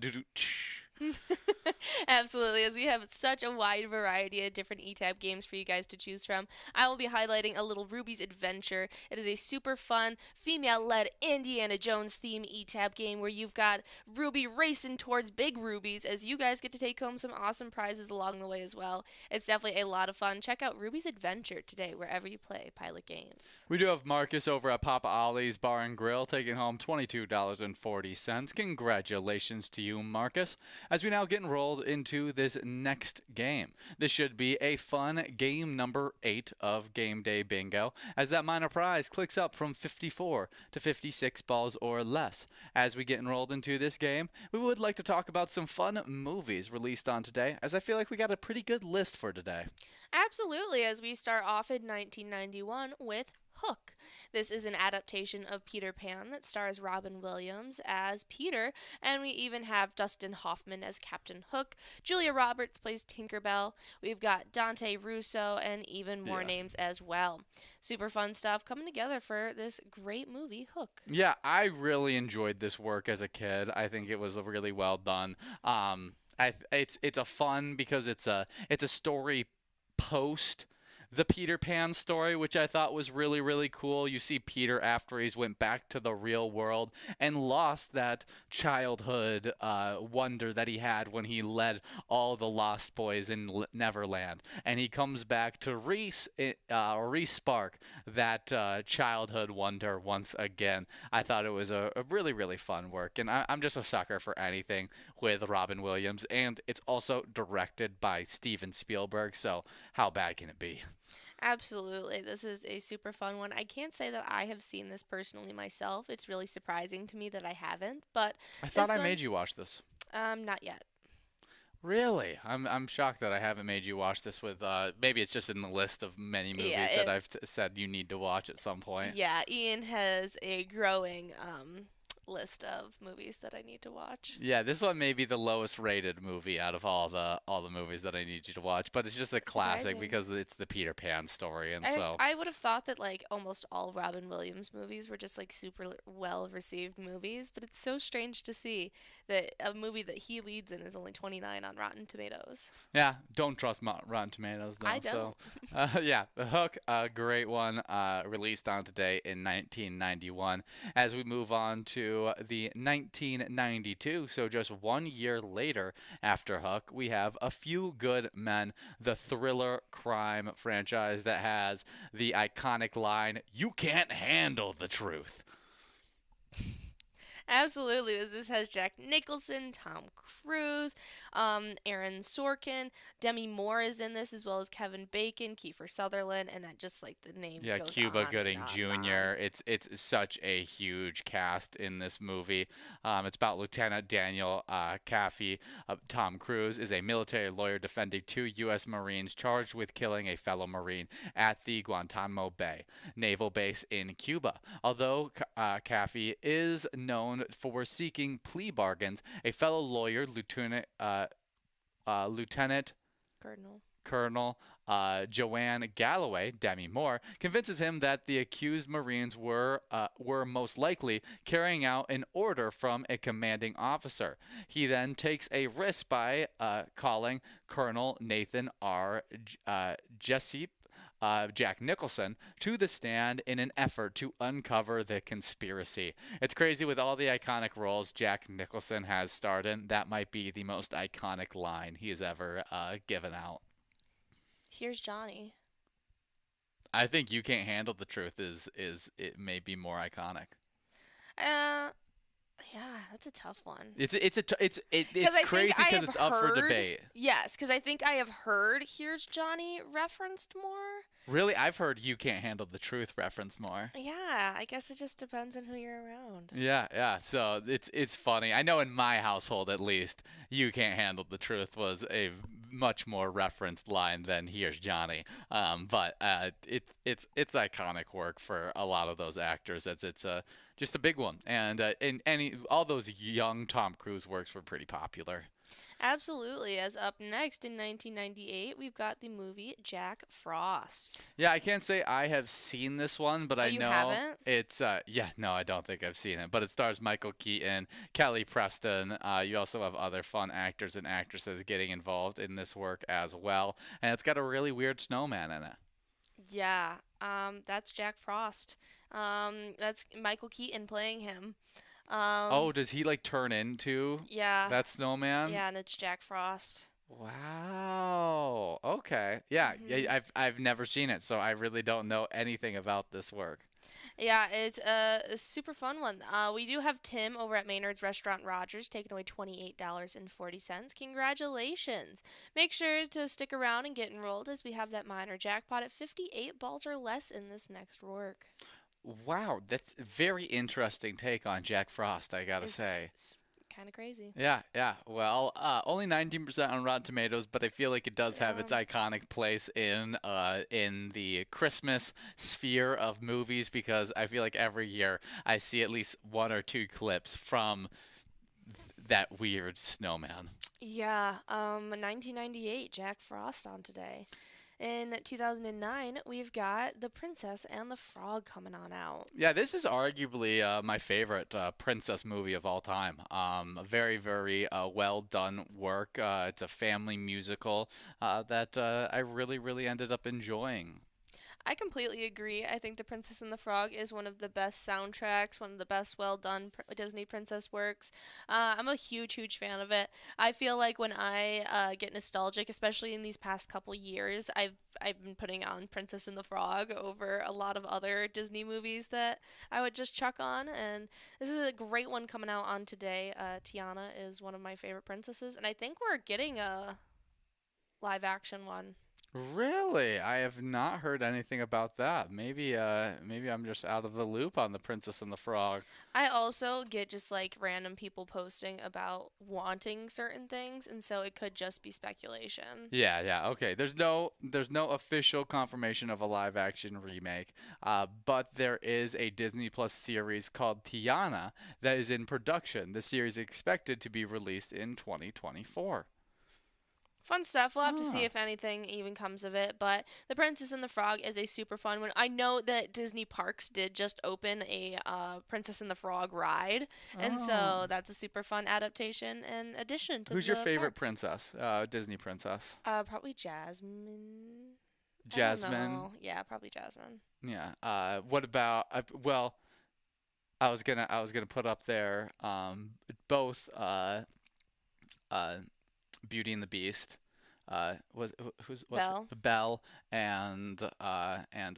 Absolutely, as we have such a wide variety of different eTab games for you guys to choose from. I will be highlighting a little Ruby's Adventure. It is a super fun, female-led Indiana Jones theme eTab game where you've got Ruby racing towards big rubies as you guys get to take home some awesome prizes along the way as well. It's definitely a lot of fun. Check out Ruby's Adventure today wherever you play Pilot Games. We do have Marcus over at Papa Ollie's Bar and Grill taking home $22.40. Congratulations to you, Marcus. As we now get enrolled into this next game. This should be a fun game number 8 of Game Day Bingo, as that minor prize clicks up from 54 to 56 balls or less. As we get enrolled into this game, we would like to talk about some fun movies released on today, as I feel like we got a pretty good list for today. Absolutely, as we start off in 1991 with Hook. This is an adaptation of Peter Pan that stars Robin Williams as Peter, and we even have Dustin Hoffman as Captain Hook. Julia Roberts plays Tinkerbell. We've got Dante Russo and even more names as well. Super fun stuff coming together for this great movie, Hook. Yeah, I really enjoyed this work as a kid. I think it was really well done. It's a fun because it's a story post the Peter Pan story, which I thought was really, really cool. You see Peter after he's went back to the real world and lost that childhood wonder that he had when he led all the Lost Boys in Neverland. And he comes back to re-spark that childhood wonder once again. I thought it was a really, really fun work. And I'm just a sucker for anything with Robin Williams. And it's also directed by Steven Spielberg, so how bad can it be? Absolutely. This is a super fun one. I can't say that I have seen this personally myself. It's really surprising to me that I haven't, but I thought I made you watch this. Not yet. Really? I'm shocked that I haven't made you watch this with, maybe it's just in the list of many movies that I've said you need to watch at some point. Yeah, Ian has a growing list of movies that I need to watch. Yeah, this one may be the lowest rated movie out of all the movies that I need you to watch, but it's just a classic because it's the Peter Pan story, and I would have thought that like almost all Robin Williams movies were just like super well received movies, but it's so strange to see that a movie that he leads in is only 29 on Rotten Tomatoes. Yeah, don't trust Rotten Tomatoes though. I don't. So, yeah, Hook, a great one, released on today in 1991. As we move on to the 1992, so just 1 year later after Hook, we have A Few Good Men, the thriller crime franchise that has the iconic line, "You can't handle the truth." Absolutely. This has Jack Nicholson, Tom Cruise, Aaron Sorkin, Demi Moore is in this, as well as Kevin Bacon, Kiefer Sutherland, and that just like the name Yeah, goes Cuba on and Gooding on and on. Jr. It's such a huge cast in this movie. It's about Lieutenant Daniel Kaffee. Tom Cruise is a military lawyer defending two U.S. Marines charged with killing a fellow Marine at the Guantanamo Bay naval base in Cuba. Although Kaffee is known for seeking plea bargains, a fellow lawyer, Lieutenant Cardinal. Colonel Joanne Galloway, Demi Moore, convinces him that the accused Marines were most likely carrying out an order from a commanding officer. He then takes a risk by calling Colonel Nathan R. Jessup. Jack Nicholson to the stand in an effort to uncover the conspiracy. It's crazy with all the iconic roles Jack Nicholson has starred in. That might be the most iconic line he has ever given out. Here's Johnny. I think You Can't Handle the Truth is it may be more iconic. Uh, yeah, that's a tough one. It's I think crazy I because have it's up for heard, debate. yes, because I think I have heard Here's Johnny referenced more. Really, I've heard You Can't Handle the Truth referenced more. Yeah, I guess it just depends on who you're around. Yeah, yeah. So it's funny. I know in my household at least, You Can't Handle the Truth was a much more referenced line than Here's Johnny. It's iconic work for a lot of those actors. It's just a big one. And in any all those young Tom Cruise works were pretty popular. Absolutely. As up next in 1998, we've got the movie Jack Frost. Yeah, I can't say I have seen this one, but Oh, I you know haven't? it's yeah, no, I don't think I've seen it. But it stars Michael Keaton, Kelly Preston. You also have other fun actors and actresses getting involved in this work as well. And it's got a really weird snowman in it. Yeah, that's Jack Frost. That's Michael Keaton playing him. Um, Oh, does he like turn into yeah, that snowman? yeah, and it's Jack Frost. Wow. Okay. Yeah, hmm yeah, I've never seen it, so I really don't know anything about this work. Yeah, it's a super fun one. We do have Tim over at Maynard's Restaurant Rogers taking away $28.40. Congratulations! Make sure to stick around and get enrolled as we have that minor jackpot at 58 balls or less in this next work. Wow, that's a very interesting take on Jack Frost, I gotta say. It's kind of crazy. Yeah, yeah. Well, only 19% on Rotten Tomatoes, but I feel like it does have its Yeah. iconic place in the Christmas sphere of movies because I feel like every year I see at least one or two clips from that weird snowman. Yeah, 1998, Jack Frost on today. In 2009, we've got The Princess and the Frog coming on out. Yeah, this is arguably my favorite princess movie of all time. A very, very well done work. It's a family musical that I really, really ended up enjoying. I completely agree. I think The Princess and the Frog is one of the best soundtracks, one of the best well done Disney princess works. I'm a huge, huge fan of it. I feel like when I get nostalgic, especially in these past couple years, I've been putting on Princess and the Frog over a lot of other Disney movies that I would just chuck on. And this is a great one coming out on today. Tiana is one of my favorite princesses, and I think we're getting a live action one. Really? I have not heard anything about that. Maybe I'm just out of the loop on The Princess and the Frog. I also get just like random people posting about wanting certain things, and so it could just be speculation. Yeah, yeah, okay. There's no official confirmation of a live action remake, but there is a Disney Plus series called Tiana that is in production. The series is expected to be released in 2024. Fun stuff. We'll have to see Ah. if anything even comes of it. But The Princess and the Frog is a super fun one. I know that Disney Parks did just open a Princess and the Frog ride, and Oh. so that's a super fun adaptation and addition to Who's your the favorite parks. princess? Disney princess? Probably Jasmine. I don't Jasmine. know. Yeah, probably Jasmine. Yeah. What about? Well, I was gonna put up there both uh, Beauty and the Beast. What's Belle, Belle and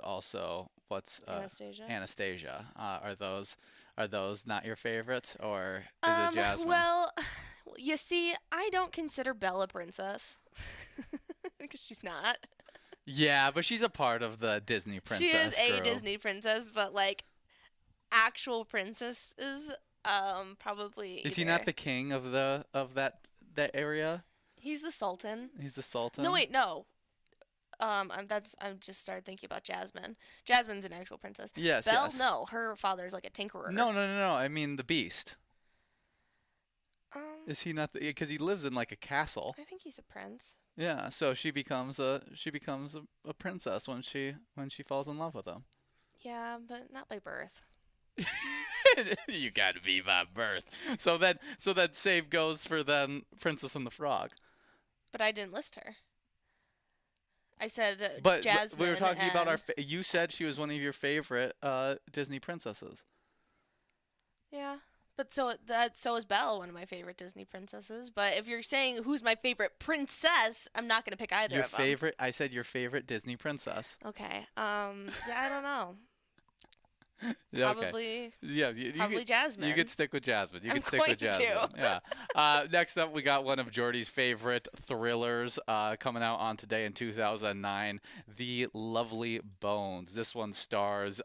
also what's Anastasia. Anastasia. Are those Are those not your favorites, or is it Jasmine? Well, you see, I don't consider Belle a princess because she's not. Yeah, but she's a part of the Disney She is princess a group. Disney princess, but like actual princesses, probably Is he either. not the king of that area? He's the sultan. He's the sultan. No, wait, no. I'm just started thinking about Jasmine. Jasmine's an actual princess. Yes, Belle, yes. no, her father's like a tinkerer. No, no, no, no. I mean the Beast. Um, Is he not? Because he lives in like a castle. I think he's a prince. Yeah. So she becomes a princess when she falls in love with him. Yeah, but not by birth. You gotta be by birth. So that save goes for then Princess and the Frog. But I didn't list her. I said But Jasmine. we were talking about and... you said she was one of your favorite Disney princesses. Yeah, but so is Belle, one of my favorite Disney princesses. But if you're saying who's my favorite princess, I'm not gonna pick either Your of them. favorite? I said your favorite Disney princess. Okay. Yeah, I don't know. Yeah, okay. Probably. Yeah, Probably could, Jasmine. You could stick with Jasmine. You I'm could stick with going to. Jasmine. Yeah. Next up, we got one of Jordy's favorite thrillers coming out on today in 2009, The Lovely Bones. This one stars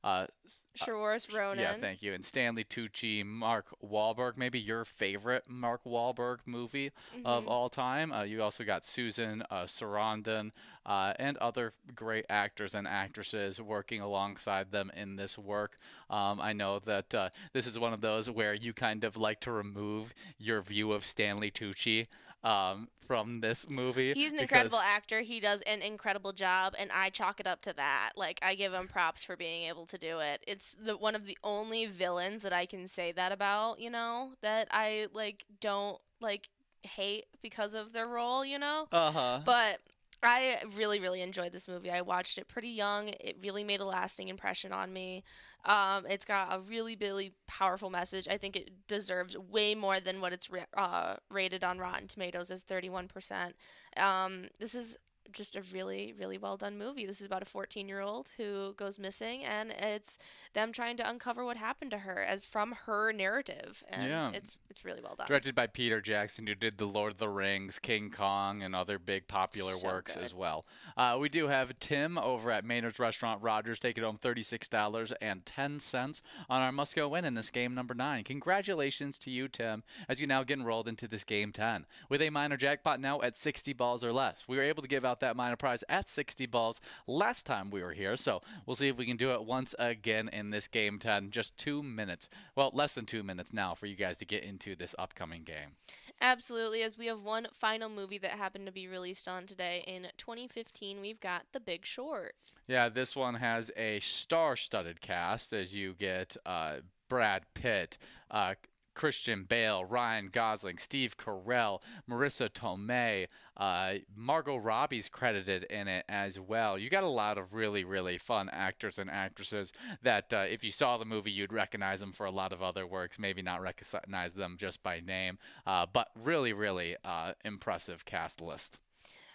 Saoirse Ronan. yeah, thank you. And Stanley Tucci, Mark Wahlberg, maybe your favorite Mark Wahlberg movie of all time. You also got Susan Sarandon and other great actors and actresses working alongside them in this work. I know that this is one of those where you kind of like to remove your view of Stanley Tucci from this movie. He's an incredible actor. He does an incredible job, and I chalk it up to that. Like, I give him props for being able to do it. It's one of the only villains that I can say that about, that I don't hate because of their role, Uh-huh. But I really, really enjoyed this movie. I watched it pretty young. It really made a lasting impression on me. It's got a really, really powerful message. I think it deserves way more than what it's rated on Rotten Tomatoes as 31%. This is just a really, really well done movie. This is about a 14-year-old who goes missing, and it's them trying to uncover what happened to her as from her narrative. And Yeah. it's really well done. Directed by Peter Jackson, who did The Lord of the Rings, King Kong, and other big popular So works good. as well. We do have Tim over at Maynard's Restaurant Rogers taking home $36.10 on our must-go win in this game number 9. Congratulations to you, Tim, as you now get enrolled into this game 10. With a minor jackpot now at 60 balls or less. We were able to give out that minor prize at 60 balls last time we were here, so we'll see if we can do it once again in this game 10. Just 2 minutes. Well, less than 2 minutes now for you guys to get into this upcoming game. Absolutely, as we have one final movie that happened to be released on today. In 2015, we've got The Big Short. Yeah, this one has a star-studded cast as you get Brad Pitt, Christian Bale, Ryan Gosling, Steve Carell, Marissa Tomei, Margot Robbie's credited in it as well. You got a lot of really, really fun actors and actresses that if you saw the movie, you'd recognize them for a lot of other works, maybe not recognize them just by name, but really, really impressive cast list.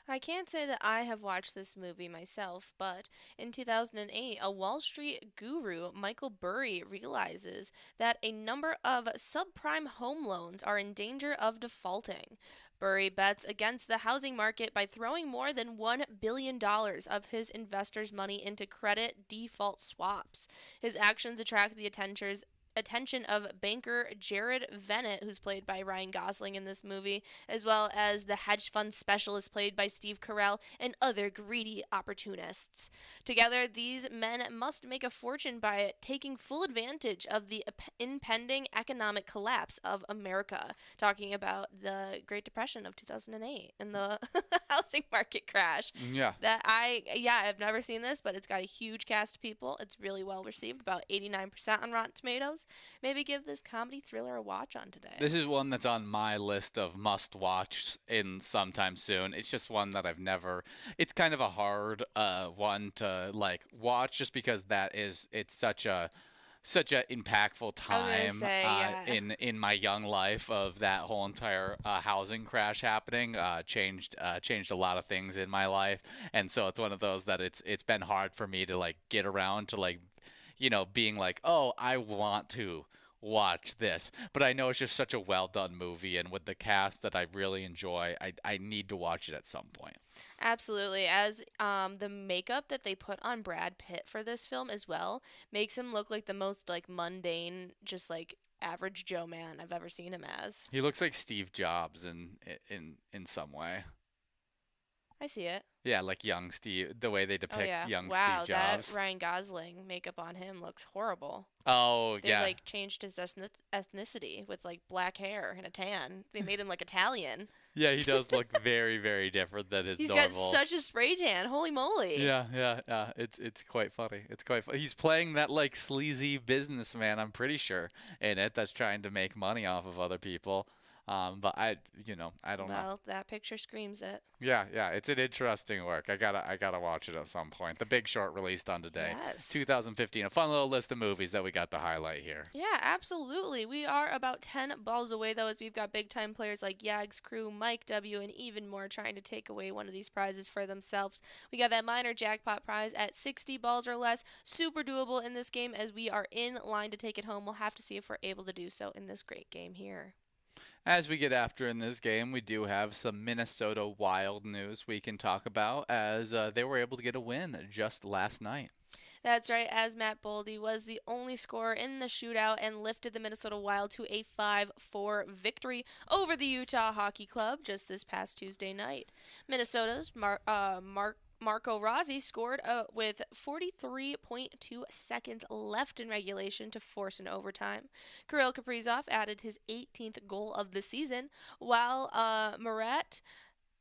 I can't say that I have watched this movie myself, but in 2008, a Wall Street guru, Michael Burry, realizes that a number of subprime home loans are in danger of defaulting. Burry bets against the housing market by throwing more than $1 billion of his investors' money into credit default swaps. His actions attract the attention of banker Jared Vennett, who's played by Ryan Gosling in this movie, as well as the hedge fund specialist played by Steve Carell and other greedy opportunists. Together, these men must make a fortune by taking full advantage of the impending economic collapse of America, talking about the Great Depression of 2008 and the housing market crash. Yeah. I've never seen this, but it's got a huge cast of people. It's really well received, about 89% on Rotten Tomatoes. Maybe give this comedy thriller a watch on today. This is one that's on my list of must-watch in sometime soon. It's just one that I've never. It's kind of a hard one to watch, just because it's such a impactful time in my young life of that whole entire housing crash happening. Changed a lot of things in my life, and so it's one of those that it's been hard for me to get around to being like, oh, I want to watch this. But I know it's just such a well done movie, and with the cast that I really enjoy, I need to watch it at some point. Absolutely. As the makeup that they put on Brad Pitt for this film as well makes him look like the most like mundane, just like average Joe man I've ever seen him as. He looks like Steve Jobs in some way. I see it. Yeah, like young Steve, the way they Oh depict yeah. young Wow, Steve that Jobs. Ryan Gosling makeup on him looks horrible. Oh, They yeah. like changed his ethnicity with like black hair and a tan. They made him like Italian. Yeah, he does look very, very different than his He's got normal. such a spray tan. Holy moly. Yeah, yeah, yeah. It's quite funny. It's quite funny. He's playing that like sleazy businessman, I'm pretty sure, in it that's trying to make money off of other people. But I don't know. Well, that picture screams it. Yeah, yeah, it's an interesting work. I gotta watch it at some point. The Big Short released on today, Yes. 2015. A fun little list of movies that we got to highlight here. Yeah, absolutely. We are about 10 balls away, though, as we've got big time players like Yags Crew, Mike W., and even more trying to take away one of these prizes for themselves. We got that minor jackpot prize at 60 balls or less. Super doable in this game as we are in line to take it home. We'll have to see if we're able to do so in this great game here. As we get after in this game, we do have some Minnesota Wild news we can talk about as they were able to get a win just last night. That's right, as Matt Boldy was the only scorer in the shootout and lifted the Minnesota Wild to a 5-4 victory over the Utah Hockey Club just this past Tuesday night. Minnesota's Marco Rossi scored with 43.2 seconds left in regulation to force an overtime. Kirill Kaprizov added his 18th goal of the season, while Murat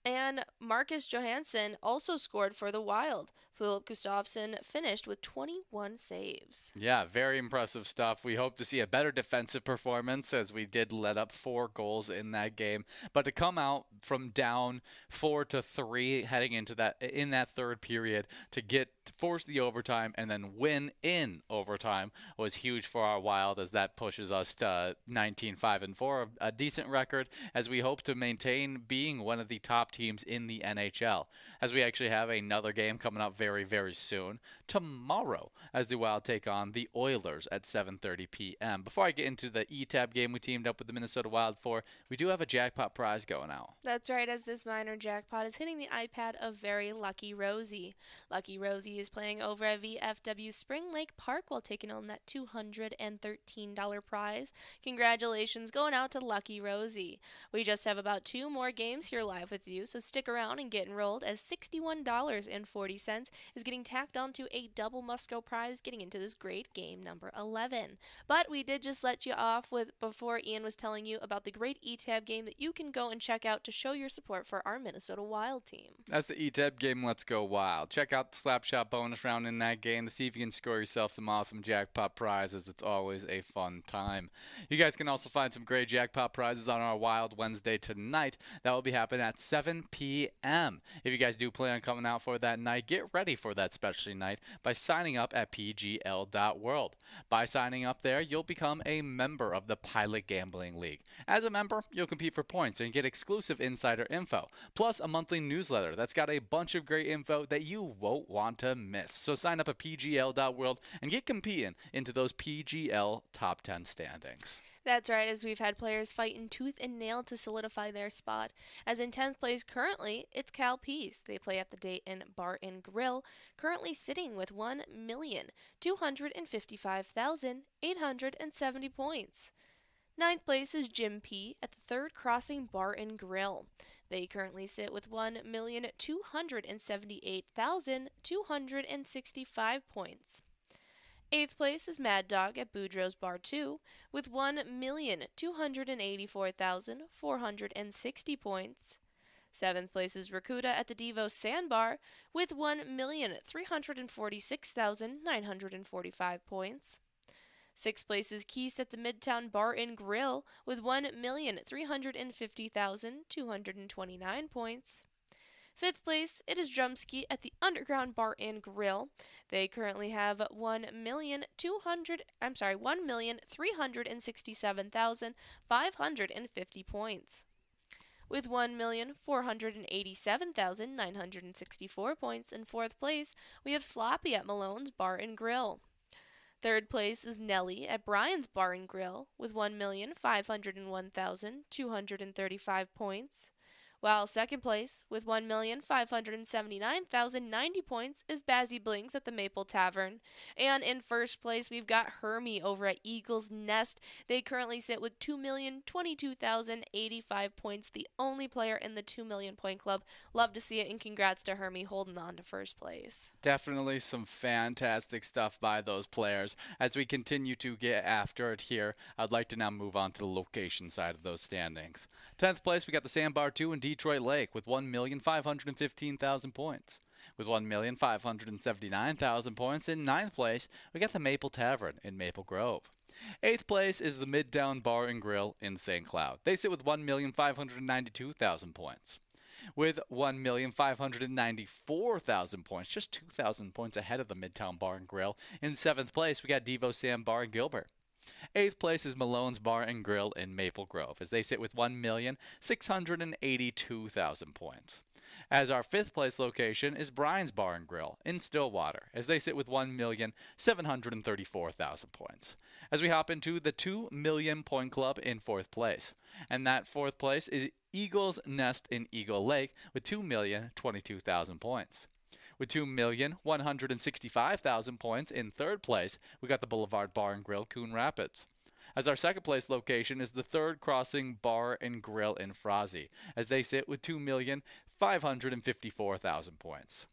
and Marcus Johansson also scored for the Wild. Philip Gustafsson finished with 21 saves. Yeah, very impressive stuff. We hope to see a better defensive performance as we did let up 4 goals in that game. But to come out from down 4-3 heading into that third period to force the overtime and then win in overtime was huge for our Wild as that pushes us to 19-5-4, a decent record as we hope to maintain being one of the top teams in the NHL. As we actually have another game coming up very, very soon. Tomorrow, as the Wild take on the Oilers at 7:30 p.m. Before I get into the E-Tab game we teamed up with the Minnesota Wild for, we do have a jackpot prize going out. That's right, as this minor jackpot is hitting the iPad of very Lucky Rosie. Lucky Rosie is playing over at VFW Spring Lake Park while taking home that $213 prize. Congratulations going out to Lucky Rosie. We just have about 2 more games here live with you, so stick around and get enrolled as $61.40 is getting tacked onto a double Musco prize getting into this great game number 11. But we did just let you off with before Ian was telling you about the great E-Tab game that you can go and check out to show your support for our Minnesota Wild team. That's the E-Tab game. Let's go Wild. Check out the Slapshot bonus round in that game to see if you can score yourself some awesome jackpot prizes. It's always a fun time. You guys can also find some great jackpot prizes on our Wild Wednesday tonight. That will be happening at 7 p.m. If you guys do plan on coming out for that night, get ready for that special night by signing up at pgl.world. By signing up there, you'll become a member of the Pilot Gambling League. As a member, you'll compete for points and get exclusive insider info, plus a monthly newsletter that's got a bunch of great info that you won't want to miss. So sign up at pgl.world and get competing into those PGL top 10 standings. That's right, as we've had players fighting tooth and nail to solidify their spot. As in 10th place currently, it's Cal Peace. They play at the Dayton Bar and Grill, currently sitting with 1,255,870 points. 9th place is Jim P. at the Third Crossing Bar and Grill. They currently sit with 1,278,265 points. 8th place is Mad Dog at Boudreaux's Bar 2 with 1,284,460 points. 7th place is Rakuda at the Devo Sandbar with 1,346,945 points. 6th place is Keast at the Midtown Bar and Grill with 1,350,229 points. 5th place, it is Drumski at the Underground Bar and Grill. They currently have 1,367,550 points. With 1,487,964 points in 4th place, we have Sloppy at Malone's Bar and Grill. Third place is Nelly at Brian's Bar and Grill with 1,501,235 points. While second place, with 1,579,090 points, is Bazzy Blinks at the Maple Tavern. And in first place, we've got Hermie over at Eagle's Nest. They currently sit with 2,022,085 points, the only player in the 2 million point club. Love to see it, and congrats to Hermie holding on to first place. Definitely some fantastic stuff by those players. As we continue to get after it here, I'd like to now move on to the location side of those standings. 10th place, we got the Sandbar 2 in Detroit Lake with 1,515,000 points. With 1,579,000 points in 9th place, we got the Maple Tavern in Maple Grove. 8th place is the Midtown Bar and Grill in St. Cloud. They sit with 1,592,000 points. With 1,594,000 points, just 2,000 points ahead of the Midtown Bar and Grill. In 7th place, we got Devo Sam Bar in Gilbert. 8th place is Malone's Bar and Grill in Maple Grove, as they sit with 1,682,000 points. As our 5th place location is Brian's Bar and Grill in Stillwater, as they sit with 1,734,000 points. As we hop into the 2 million point club in 4th place, and that 4th place is Eagle's Nest in Eagle Lake with 2,022,000 points. With 2,165,000 points in 3rd place, we got the Boulevard Bar and Grill, Coon Rapids. As our 2nd place location is the Third Crossing Bar and Grill in Frazee, as they sit with 2,554,000 points.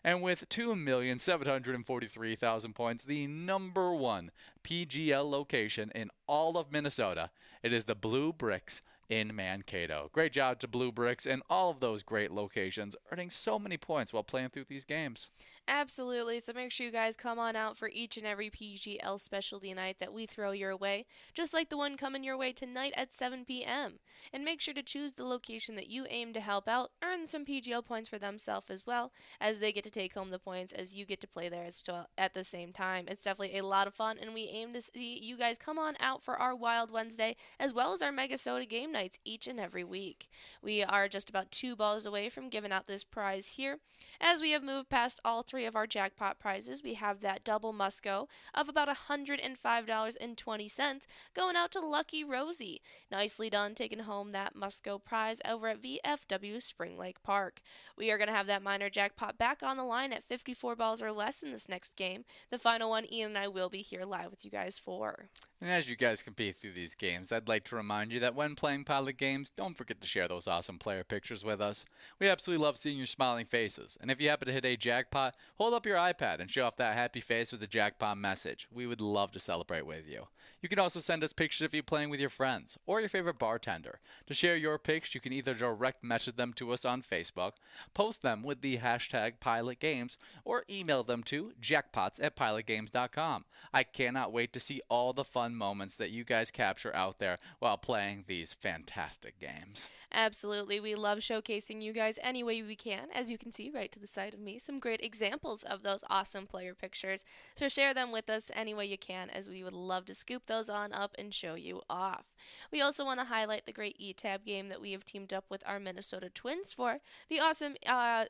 And with 2,743,000 points, the number one PGL location in all of Minnesota, it is the Blue Bricks in Mankato. Great job to Blue Bricks and all of those great locations, earning so many points while playing through these games. Absolutely, so make sure you guys come on out for each and every PGL specialty night that we throw your way, just like the one coming your way tonight at 7 p.m. And make sure to choose the location that you aim to help out, earn some PGL points for themselves as well, as they get to take home the points as you get to play there as well at the same time. It's definitely a lot of fun, and we aim to see you guys come on out for our Wild Wednesday, as well as our MegaSota game nights each and every week. We are just about 2 balls away from giving out this prize here. As we have moved past all 3 of our jackpot prizes, we have that double Musco of about $105.20 going out to Lucky Rosie. Nicely done taking home that Musco prize over at VFW Spring Lake Park. We are going to have that minor jackpot back on the line at 54 balls or less in this next game. The final one Ian and I will be here live with you guys for. And as you guys compete through these games, I'd like to remind you that when playing Pilot games, don't forget to share those awesome player pictures with us. We absolutely love seeing your smiling faces. And if you happen to hit a jackpot, hold up your iPad and show off that happy face with a jackpot message. We would love to celebrate with you. You can also send us pictures of you playing with your friends or your favorite bartender. To share your pics, you can either direct message them to us on Facebook, post them with the hashtag PilotGames, or email them to jackpots@pilotgames.com. I cannot wait to see all the fun moments that you guys capture out there while playing these fantastic games. Absolutely. We love showcasing you guys any way we can. As you can see right to the side of me, some great examples of those awesome player pictures. So share them with us any way you can, as we would love to scoop those on up and show you off. We also want to highlight the great E-Tab game that we have teamed up with our Minnesota Twins for, the awesome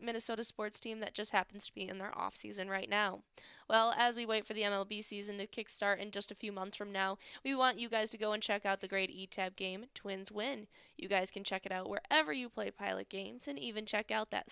Minnesota sports team that just happens to be in their off season right now. Well, as we wait for the MLB season to kickstart in just a few months from now, we want you guys to go and check out the great E-Tab game, Twins Win. You guys can check it out wherever you play Pilot games, and even check out that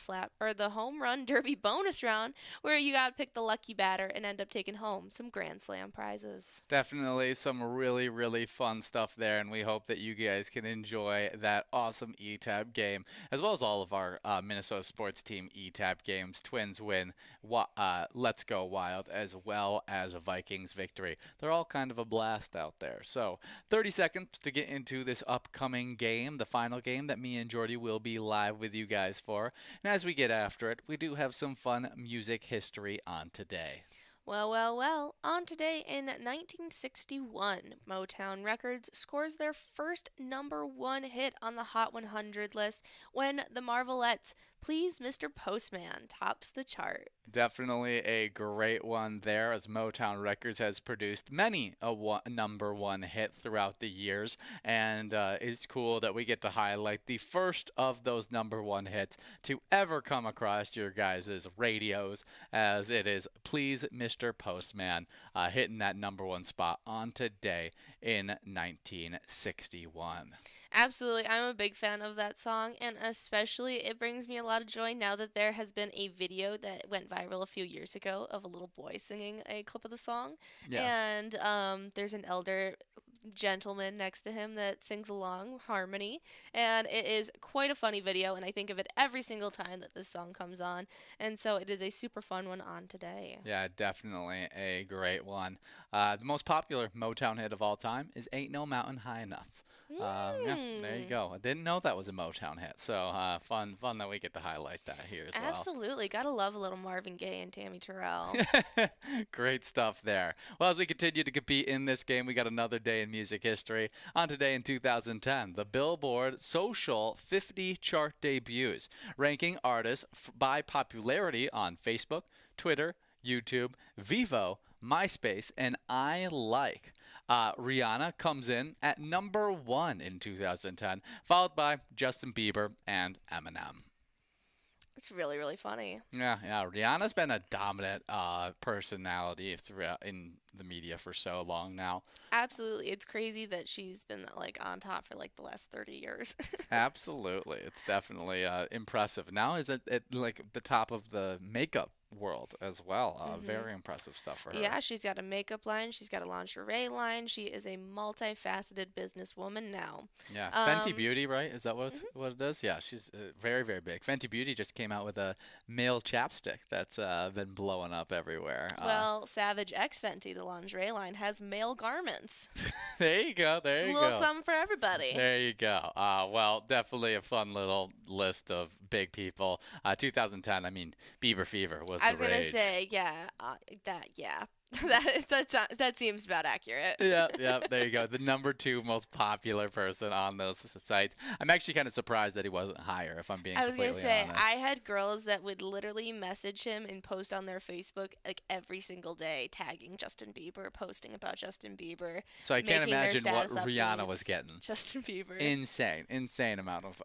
the home run derby bonus round, where you got to pick the lucky batter and end up taking home some Grand Slam prizes. Definitely some really, really fun stuff there, and we hope that you guys can enjoy that awesome E-Tab game, as well as all of our Minnesota sports team E-Tab games, Twins Win, Let's Go Wild, as well as a Vikings victory. They're all kind of a blast out there. So 30 seconds to get into this upcoming game, the final game that me and Jordy will be live with you guys for. And as we get after it, we do have some fun music history on today. Well, on today in 1961, Motown Records scores their first #1 hit on the Hot 100 list when the Marvelettes Please, Mr. Postman tops the chart. Definitely a great one there, as Motown Records has produced many a number one hit throughout the years, and it's cool that we get to highlight the first of those number one hits to ever come across your guys' radios, as it is Please Mr. Postman, hitting that number one spot on Today in 1961. Absolutely. I'm a big fan of that song, and especially it brings me a lot of joy now that there has been a video that went viral a few years ago of a little boy singing a clip of the song. Yes. And there's an elder gentleman next to him that sings along harmony, and it is quite a funny video, and I think of it every single time that this song comes on, and so it is a super fun one on Today. Yeah, definitely a great one. The most popular Motown hit of all time is Ain't No Mountain High Enough. Yeah, there you go. I didn't know that was a Motown hit, so fun that we get to highlight that here as well. Absolutely. Gotta love a little Marvin Gaye and Tammy Terrell. Great stuff there. Well, as we continue to compete in this game, we got another day in music history. On Today in 2010, the Billboard Social 50 chart debuts, ranking artists by popularity on Facebook, Twitter, YouTube, Vivo, MySpace, and iLike. Rihanna comes in at number 1 in 2010, followed by Justin Bieber and Eminem. It's really, really funny. Yeah. Rihanna's been a dominant personality throughout in the media for so long now. Absolutely. It's crazy that she's been like on top for like the last 30 years. Absolutely. It's definitely impressive. Now is at like the top of the makeup world as well. Very impressive stuff for her. Yeah, she's got a makeup line. She's got a lingerie line. She is a multifaceted businesswoman now. Yeah, Fenty Beauty, right? Is that what it is? Yeah, she's very, very big. Fenty Beauty just came out with a male chapstick that's been blowing up everywhere. Well, Savage X Fenty, the lingerie line, has male garments. There you go. It's a little something for everybody. There you go. Well, definitely a fun little list of big people. 2010, I mean, Bieber Fever was the rage. I was going to say, that seems about accurate. Yeah, there you go. The number 2 most popular person on those sites. I'm actually kind of surprised that he wasn't higher, if I'm being completely honest. I was going to say, I had girls that would literally message him and post on their Facebook like every single day, tagging Justin Bieber, posting about Justin Bieber. So I can't imagine what Rihanna was getting. Justin Bieber. Insane amount of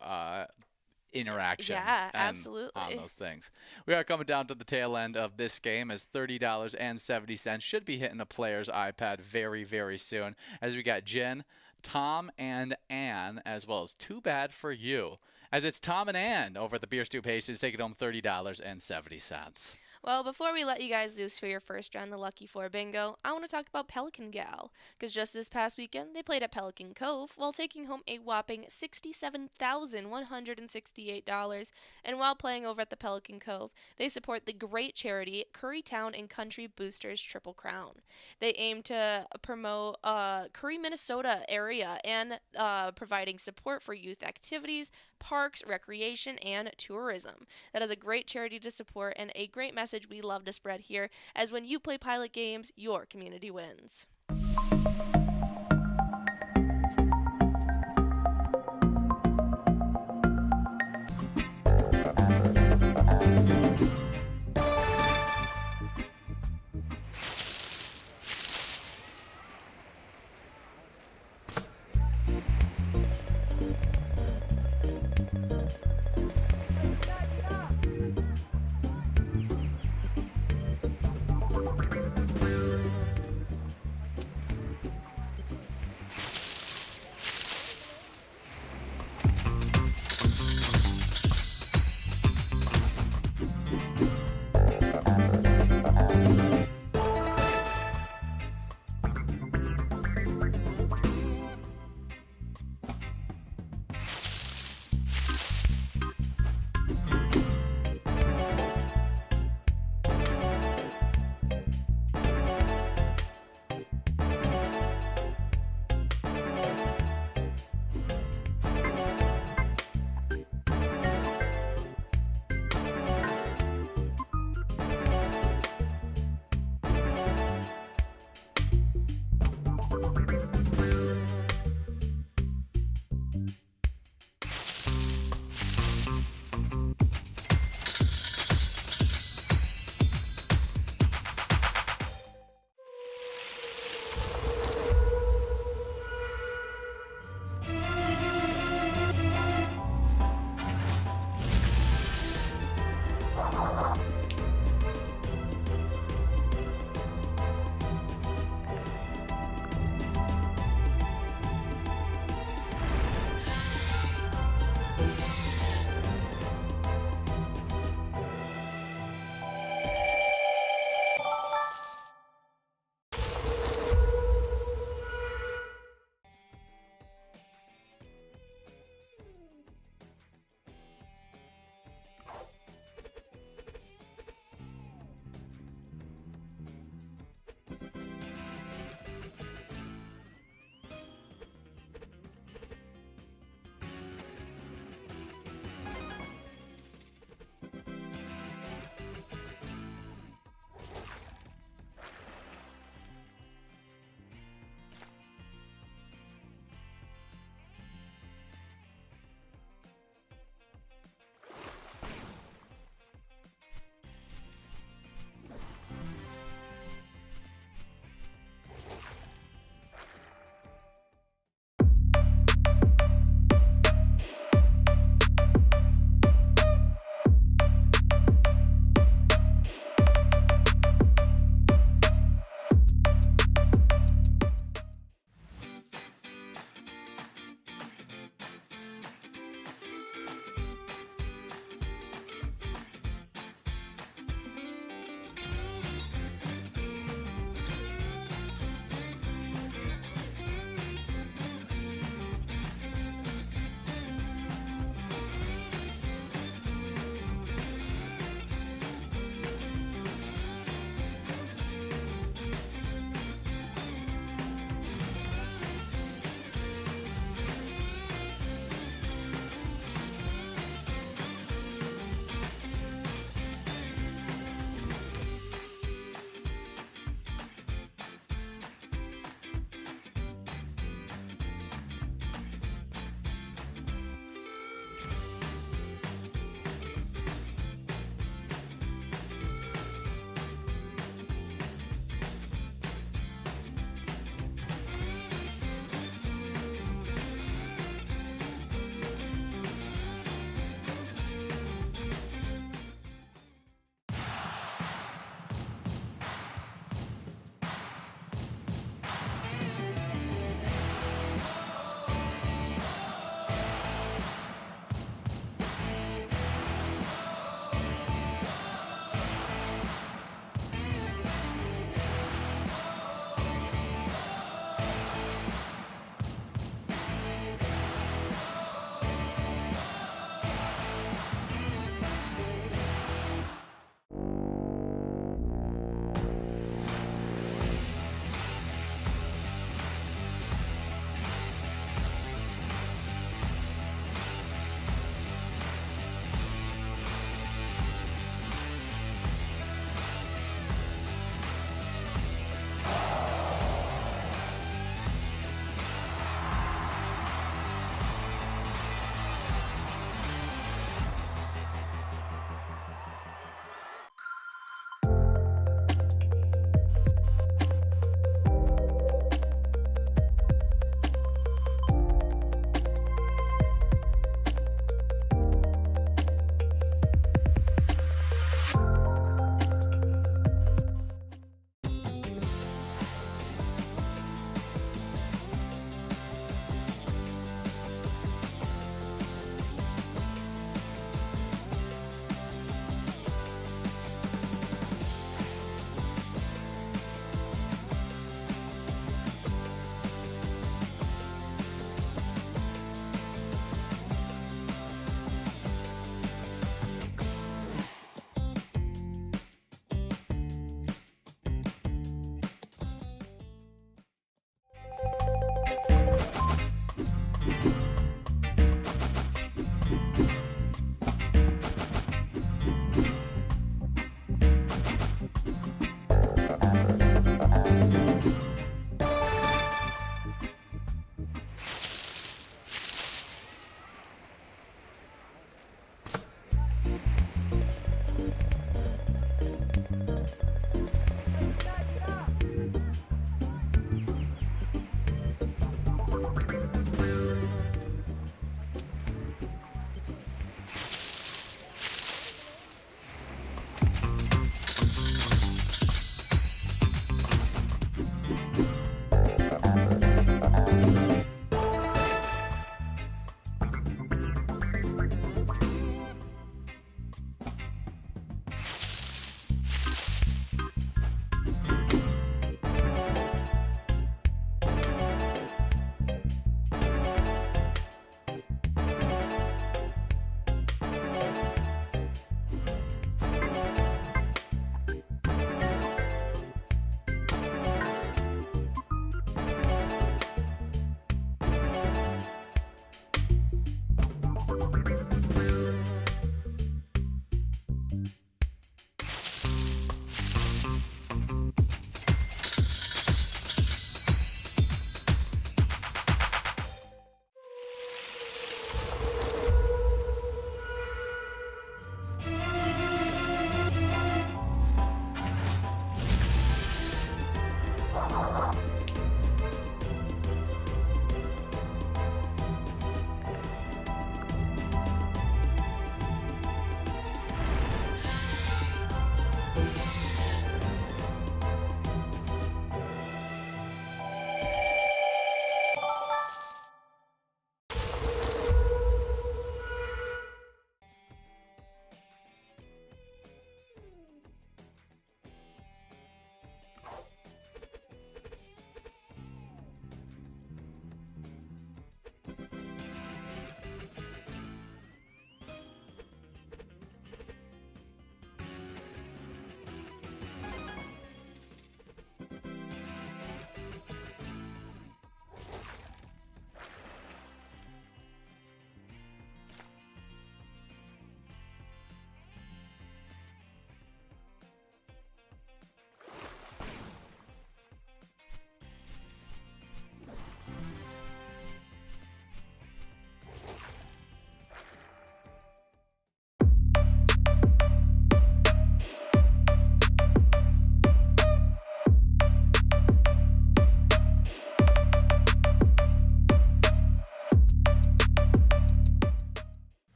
interaction absolutely on those things. We are coming down to the tail end of this game, as $30.70 should be hitting a player's iPad very, very soon, as we got Jen, Tom, and Ann, as well as Too Bad for You, as it's Tom and Ann over at the Beer Stew Pastries taking home $30.70. Well, before we let you guys loose for your first round, the Lucky 4 bingo, I want to talk about Pelican Gal, because just this past weekend, they played at Pelican Cove while taking home a whopping $67,168, and while playing over at the Pelican Cove, they support the great charity Currytown and Country Boosters Triple Crown. They aim to promote Curry, Minnesota area and providing support for youth activities, parks, recreation, and tourism. That is a great charity to support and a great message we love to spread here, as when you play pilot games, your community wins.